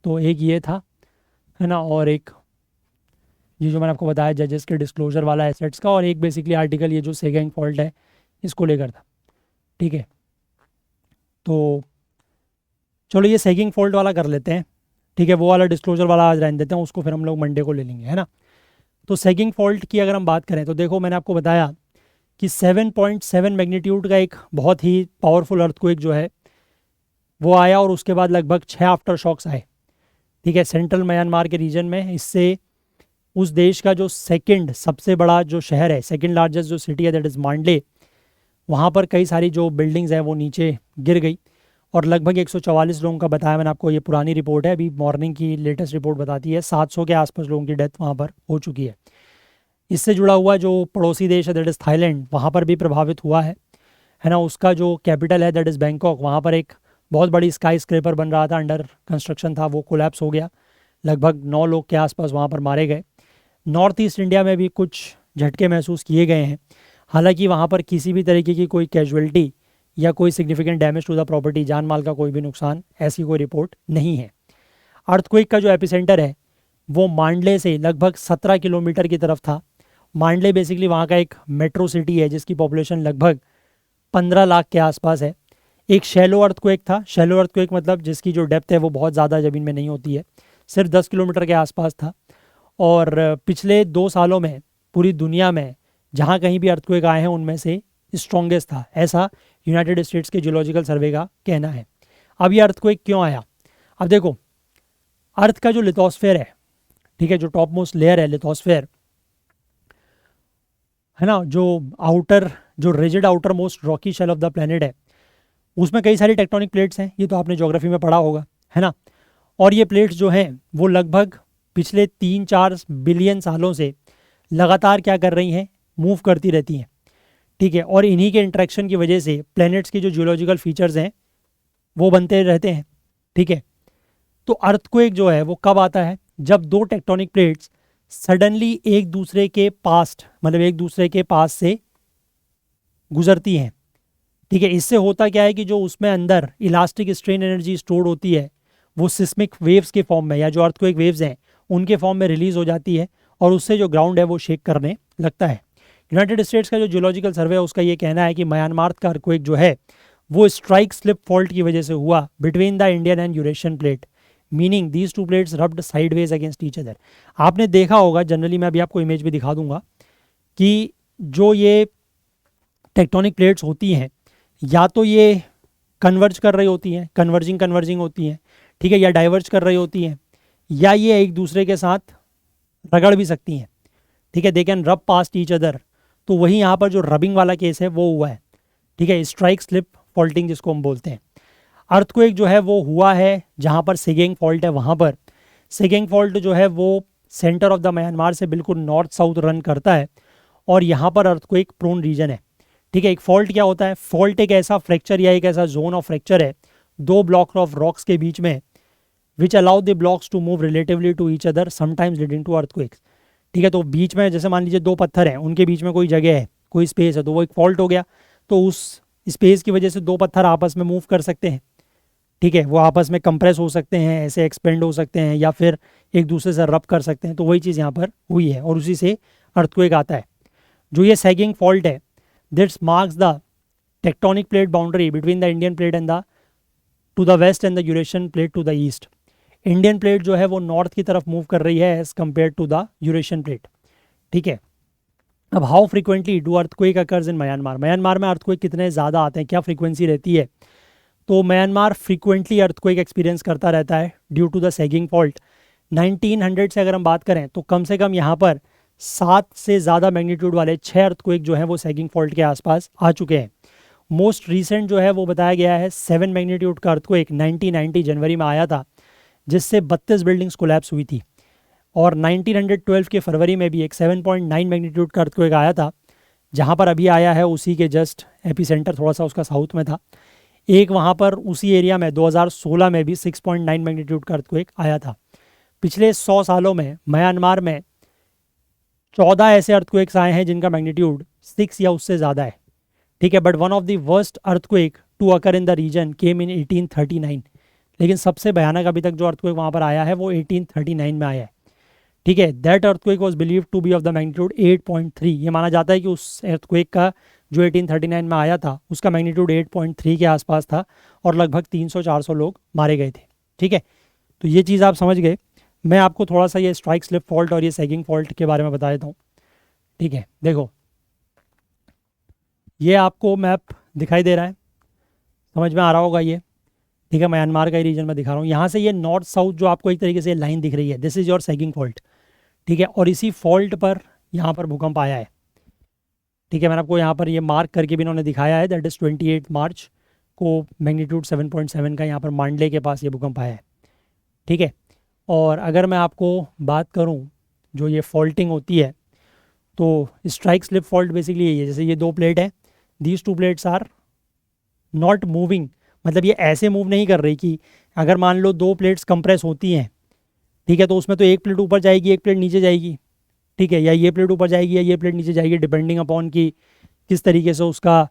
तो एक ये था, है ना, और एक ये जो मैंने आपको बताया जजेस के डिस्क्लोजर वाला एसेट्स का, और एक बेसिकली आर्टिकल ये जो सेगेंग फॉल्ट है इसको लेकर था। ठीक है, तो चलो ये सेगिंग फॉल्ट वाला कर लेते हैं। ठीक है, वो वाला डिस्क्लोजर वाला आज रहने देते हैं, उसको फिर हम लोग मंडे को ले लेंगे, है ना। तो सेगिंग फॉल्ट की अगर हम बात करें तो देखो, मैंने आपको बताया कि 7.7 मैग्नीट्यूड का एक बहुत ही पावरफुल अर्थक्वेक जो है वो आया, और उसके बाद लगभग 6 आफ्टर शॉक्स आए। ठीक है, सेंट्रल म्यांमार के रीजन में। इससे उस देश का जो सेकंड सबसे बड़ा जो शहर है, सेकंड लार्जेस्ट जो सिटी है, दैट इज़ मांडले, वहाँ पर कई सारी जो बिल्डिंग्स हैं वो नीचे गिर गई, और लगभग 144 लोगों का बताया मैंने आपको। ये पुरानी रिपोर्ट है, अभी मॉर्निंग की लेटेस्ट रिपोर्ट बताती है 700 के आसपास लोगों की डेथ वहाँ पर हो चुकी है। इससे जुड़ा हुआ जो पड़ोसी देश है, दैट इज़ थाईलैंड, वहाँ पर भी प्रभावित हुआ है ना। उसका जो कैपिटल है, दैट इज़ बैंकॉक, वहाँ पर एक बहुत बड़ी स्काई स्क्रेपर बन रहा था, अंडर कंस्ट्रक्शन था, वो कोलैप्स हो गया। लगभग 9 लोग के आसपास वहाँ पर मारे गए। नॉर्थ ईस्ट इंडिया में भी कुछ झटके महसूस किए गए हैं, हालांकि वहाँ पर किसी भी तरीके की कोई कैजुअलिटी या कोई significant damage to the property, जान माल का कोई भी नुकसान, ऐसी कोई रिपोर्ट नहीं है। अर्थक्वेक का जो एपिसेंटर है वो मांडले से लगभग 17 किलोमीटर की तरफ था। मांडले बेसिकली वहाँ का एक मेट्रो सिटी है जिसकी पॉपुलेशन लगभग 15 लाख के आसपास है। एक शैलो अर्थक्वेक था। शैलो अर्थक्वेक मतलब जिसकी जो डेप्थ है वो बहुत ज़्यादा ज़मीन में नहीं होती है, सिर्फ 10 किलोमीटर के आसपास था। और पिछले 2 सालों में पूरी दुनिया में जहाँ कहीं भी अर्थक्वेक आए हैं उनमें से स्ट्रॉन्गेस्ट था, ऐसा यूनाइटेड स्टेट्स के जियोलॉजिकल सर्वे का कहना है। अब ये अर्थक्वेक क्यों आया? अब देखो, अर्थ का जो लिथोस्फेयर है, ठीक है, जो टॉप मोस्ट लेयर है लिथोस्फेयर, है ना, जो आउटर, जो rigid outer most rocky shell of the planet है, उसमें कई सारी टेक्टोनिक प्लेट्स हैं। ये तो आपने ज्योग्राफी में पढ़ा होगा, है ना। और ये प्लेट्स जो हैं वो लगभग पिछले 3-4 बिलियन सालों से लगातार क्या कर रही हैं, मूव करती रहती हैं। ठीक है, और इन्हीं के इंट्रैक्शन की वजह से प्लैनेट्स के जो जियोलॉजिकल फीचर्स हैं वो बनते रहते हैं। ठीक है, तो अर्थक्वेक जो है वो कब आता है? जब 2 टेक्टोनिक प्लेट्स सडनली एक दूसरे के पास्ट, मतलब एक दूसरे के पास से गुजरती हैं। ठीक है, इससे होता क्या है कि जो उसमें अंदर इलास्टिक स्ट्रेन एनर्जी स्टोर होती है वो सिस्मिक वेव्स के फॉर्म में, या जो अर्थक्वेक वेव्स हैं उनके फॉर्म में रिलीज हो जाती है, और उससे जो ग्राउंड है वो शेक करने लगता है। यूनाइटेड स्टेट्स का जो जियोलॉजिकल सर्वे है उसका ये कहना है कि म्यांमार का अर्थक्वेक जो है वो स्ट्राइक स्लिप फॉल्ट की वजह से हुआ between the Indian and Eurasian plate, meaning these 2 plates rubbed sideways against each other. आपने देखा होगा, जनरली मैं अभी आपको इमेज भी दिखा दूंगा, कि जो ये टेक्टोनिक प्लेट्स होती हैं या तो ये कन्वर्ज कर रही होती हैं, कन्वर्जिंग होती हैं, ठीक है, या डाइवर्ज कर रही होती हैं, या ये एक दूसरे के साथ रगड़ भी सकती हैं। ठीक है, दे कैन रब पास्ट ईच अदर। तो वही यहाँ पर जो रबिंग वाला केस है वो हुआ है। ठीक है, स्ट्राइक स्लिप फॉल्टिंग जिसको हम बोलते हैं। अर्थक्वेक जो है वो हुआ है जहाँ पर सेगेंग फॉल्ट है, वहाँ पर सेगेंग फॉल्ट जो है वो सेंटर ऑफ द म्यांमार से बिल्कुल नॉर्थ साउथ रन करता है, और यहाँ पर अर्थक्वेक प्रोन रीजन है। ठीक है, एक फॉल्ट क्या होता है? फॉल्ट एक ऐसा फ्रैक्चर या एक ऐसा जोन ऑफ फ्रैक्चर है दो ब्लॉक ऑफ रॉक्स के बीच में, which allow the blocks to move relatively to each other sometimes leading to earthquakes. ठीक है, तो बीच में जैसे मान लीजिए दो पत्थर हैं, उनके बीच में कोई जगह है, कोई स्पेस है, तो वो एक फॉल्ट हो गया, तो उस स्पेस की वजह से दो पत्थर आपस में मूव कर सकते हैं। ठीक है, वो आपस में कंप्रेस हो सकते हैं, ऐसे एक्सपेंड हो सकते हैं, या फिर एक दूसरे से रब कर सकते हैं। तो वही चीज़ यहाँ पर हुई है और उसी से अर्थक्वेक आता है। जो ये सैगिंग फॉल्ट है, this marks the tectonic plate boundary between the Indian plate and the to the west and the Eurasian plate to the east. Indian plate जो है वो नॉर्थ की तरफ मूव कर रही है as compare to the Eurasian plate. ठीक है, अब how frequently do earthquake occurs in Myanmar. Myanmar में अर्थक्वेक कितने ज़्यादा आते हैं, क्या फ्रीक्वेंसी रहती है? तो म्यांमार फ्रीक्वेंटली अर्थक्वेक एक्सपीरियंस करता रहता है due to the Sagaing fault. 1900 से अगर हम बात करें तो कम से कम यहाँ पर 7 से ज़्यादा मैग्नीट्यूड वाले 6 अर्थक्वेक जो हैं वो सैगिंग फॉल्ट के आसपास आ चुके हैं। मोस्ट रीसेंट जो है वो बताया गया है 7 मैग्नीट्यूड का अर्थक्वेक 1990 जनवरी में आया था, जिससे 32 बिल्डिंग्स कोलैप्स हुई थी। और 1912 के फरवरी में भी एक 7.9 मैग्नीट्यूड का अर्थक्वेक आया था, जहाँ पर अभी आया है उसी के जस्ट एपिसेंटर थोड़ा सा उसका साउथ में था। एक वहाँ पर उसी एरिया में 2016 में भी 6.9 मैग्नीट्यूड का अर्थक्वेक आया था। पिछले 100 सालों में म्यांमार में 14 ऐसे अर्थक्वेक्स आए हैं जिनका मैग्नीट्यूड 6 या उससे ज़्यादा है। ठीक है, but one of the worst earthquake to occur in the region came in 1839। लेकिन सबसे भयानक अभी तक जो अर्थक्वेक वहाँ पर आया है वो 1839 में आया है। ठीक है, that earthquake was believed to be of the magnitude 8.3। ये माना जाता है कि उस अर्थक्वेक का जो 1839 में आया था उसका मैग्नीट्यूड 8.3 के आसपास था और लगभग 300-400 लोग मारे गए थे। ठीक है, तो ये चीज़ आप समझ गए। मैं आपको थोड़ा सा ये स्ट्राइक स्लिप फॉल्ट और ये सैगिंग फॉल्ट के बारे में बता देता हूँ। ठीक है, देखो ये आपको मैप दिखाई दे रहा है, समझ में आ रहा होगा ये। ठीक है, म्यांमार का ही रीजन में दिखा रहा हूँ। यहाँ से ये नॉर्थ साउथ जो आपको एक तरीके से लाइन दिख रही है, this is your sagging fault. ठीक है, और इसी फॉल्ट पर यहाँ पर भूकंप आया है। ठीक है, मैंने आपको यहाँ पर ये मार्क करके भी इन्होंने दिखाया है, दैट इज़ 28 मार्च को मैग्नीट्यूड 7.7 का यहाँ पर मांडले के पास ये भूकंप आया है। ठीक है, और अगर मैं आपको बात करूँ जो ये फॉल्टिंग होती है, तो स्ट्राइक स्लिप फॉल्ट बेसिकली यही है। जैसे ये दो प्लेट है, these two plates are not moving, मतलब ये ऐसे मूव नहीं कर रही कि अगर मान लो दो प्लेट्स कंप्रेस होती हैं, ठीक है, तो उसमें तो एक प्लेट ऊपर जाएगी एक प्लेट नीचे जाएगी। ठीक है, या ये प्लेट ऊपर जाएगी या ये प्लेट नीचे जाएगी, डिपेंडिंग अपॉन कि किस तरीके से उसका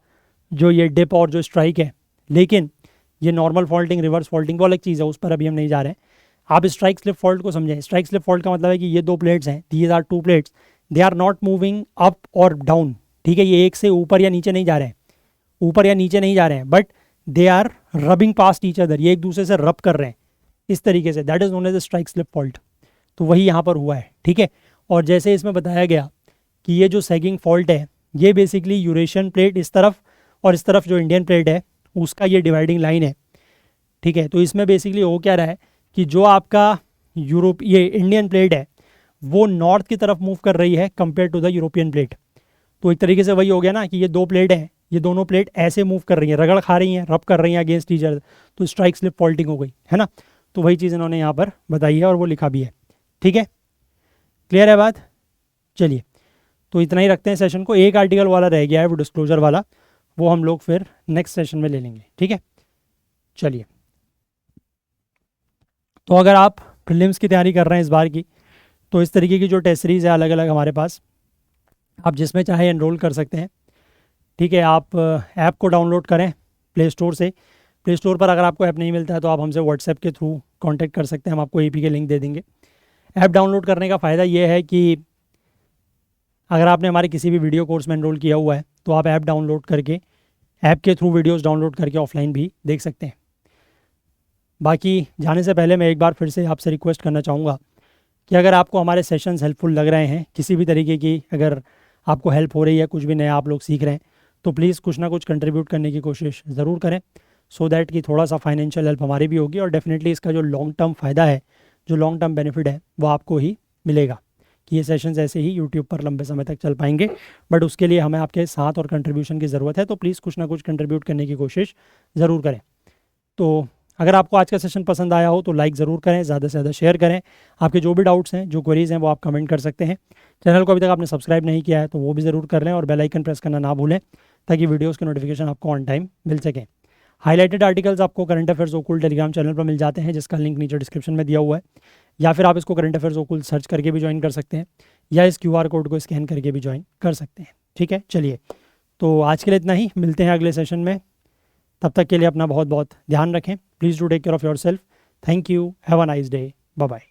जो ये डिप और जो स्ट्राइक है। लेकिन ये नॉर्मल फॉल्टिंग, रिवर्स फॉल्टिंग वो अलग चीज़ है, उस पर अभी हम नहीं जा रहे हैं। आप स्ट्राइक स्लिप फॉल्ट को समझें। स्ट्राइक स्लिप फॉल्ट का मतलब है कि ये दो प्लेट्स हैं, these are two plates, they are not moving up और डाउन। ठीक है, ये एक से ऊपर या नीचे नहीं जा रहे हैं, ऊपर या नीचे नहीं जा रहे हैं, but they are rubbing past each other, ये एक दूसरे से रब कर रहे हैं इस तरीके से, that is known as strike slip fault. तो वही यहाँ पर हुआ है। ठीक है, और जैसे इसमें बताया गया कि ये जो सैगिंग फॉल्ट है ये बेसिकली यूरेशियन प्लेट इस तरफ और इस तरफ जो इंडियन प्लेट है उसका ये डिवाइडिंग लाइन है। ठीक है, तो इसमें बेसिकली हो क्या रहा है कि जो आपका यूरोप ये इंडियन प्लेट है वो नॉर्थ की तरफ मूव कर रही है compare to the European plate. तो एक तरीके से वही हो गया ना कि ये दो प्लेट हैं, ये दोनों प्लेट ऐसे मूव कर रही हैं, रगड़ खा रही हैं, रब कर रही हैं अगेंस्ट ईच अदर, तो स्ट्राइक स्लिप फॉल्टिंग हो गई है ना। तो वही चीज़ इन्होंने यहाँ पर बताई है और वो लिखा भी है। ठीक है, क्लियर है बात? चलिए, तो इतना ही रखते हैं सेशन को। एक आर्टिकल वाला रह गया है वो डिस्क्लोजर वाला, वो हम लोग फिर नेक्स्ट सेशन में ले लेंगे। ठीक है, चलिए। तो अगर आप प्रीलिम्स की तैयारी कर रहे हैं इस बार की, तो इस तरीके की जो टेस्ट सीरीज़ है अलग अलग हमारे पास, आप जिसमें चाहे एनरोल कर सकते हैं। ठीक है, आप ऐप को डाउनलोड करें प्ले स्टोर से। प्ले स्टोर पर अगर आपको ऐप नहीं मिलता है तो आप हमसे व्हाट्सएप के थ्रू कांटेक्ट कर सकते हैं, हम आपको एपी के लिंक दे देंगे। ऐप डाउनलोड करने का फ़ायदा ये है कि अगर आपने हमारे किसी भी वीडियो कोर्स में एनरोल किया हुआ है तो आप ऐप डाउनलोड करके ऐप के थ्रू वीडियोस डाउनलोड करके ऑफलाइन भी देख सकते हैं। बाकी जाने से पहले मैं एक बार फिर से आपसे रिक्वेस्ट करना चाहूँगा कि अगर आपको हमारे सेशंस हेल्पफुल लग रहे हैं, किसी भी तरीके की अगर आपको हेल्प हो रही है, कुछ भी नया आप लोग सीख रहे हैं, तो प्लीज़ कुछ ना कुछ कंट्रीब्यूट करने की कोशिश ज़रूर करें, सो दैट कि थोड़ा सा फाइनेंशियल हेल्प हमारी भी होगी और डेफिनेटली इसका जो लॉन्ग टर्म फ़ायदा है, जो लॉन्ग टर्म बेनिफिट है, वो आपको ही मिलेगा कि ये सेशंस ऐसे ही यूट्यूब पर लंबे समय तक चल पाएंगे। बट उसके लिए हमें आपके साथ और कंट्रीब्यूशन की ज़रूरत है, तो प्लीज़ कुछ ना कुछ कंट्रीब्यूट करने की कोशिश ज़रूर करें। तो अगर आपको आज का सेशन पसंद आया हो तो लाइक ज़रूर करें, ज़्यादा से ज़्यादा शेयर करें। आपके जो भी डाउट्स हैं, जो क्वेरीज़ हैं, वो आप कमेंट कर सकते हैं। चैनल को अभी तक आपने सब्सक्राइब नहीं किया है तो वो भी ज़रूर कर लें और बेल आइकन प्रेस करना ना भूलें ताकि वीडियोस के नोटिफिकेशन आपको ऑन टाइम मिल सकें। हाईलाइटेड आर्टिकल्स आपको करंट अफेयर्स ओकुल टेलीग्राम चैनल पर मिल जाते हैं, जिसका लिंक नीचे डिस्क्रिप्शन में दिया हुआ है, या फिर आप इसको करंट अफेयर्स ओकुल सर्च करके भी ज्वाइन कर सकते हैं, या इस QR कोड को स्कैन करके भी ज्वाइन कर सकते हैं। ठीक है, चलिए तो आज के लिए इतना ही, मिलते हैं अगले सेशन में। तब तक के लिए अपना बहुत बहुत ध्यान रखें। Please do take care of yourself. Thank you, have a nice day, bye bye.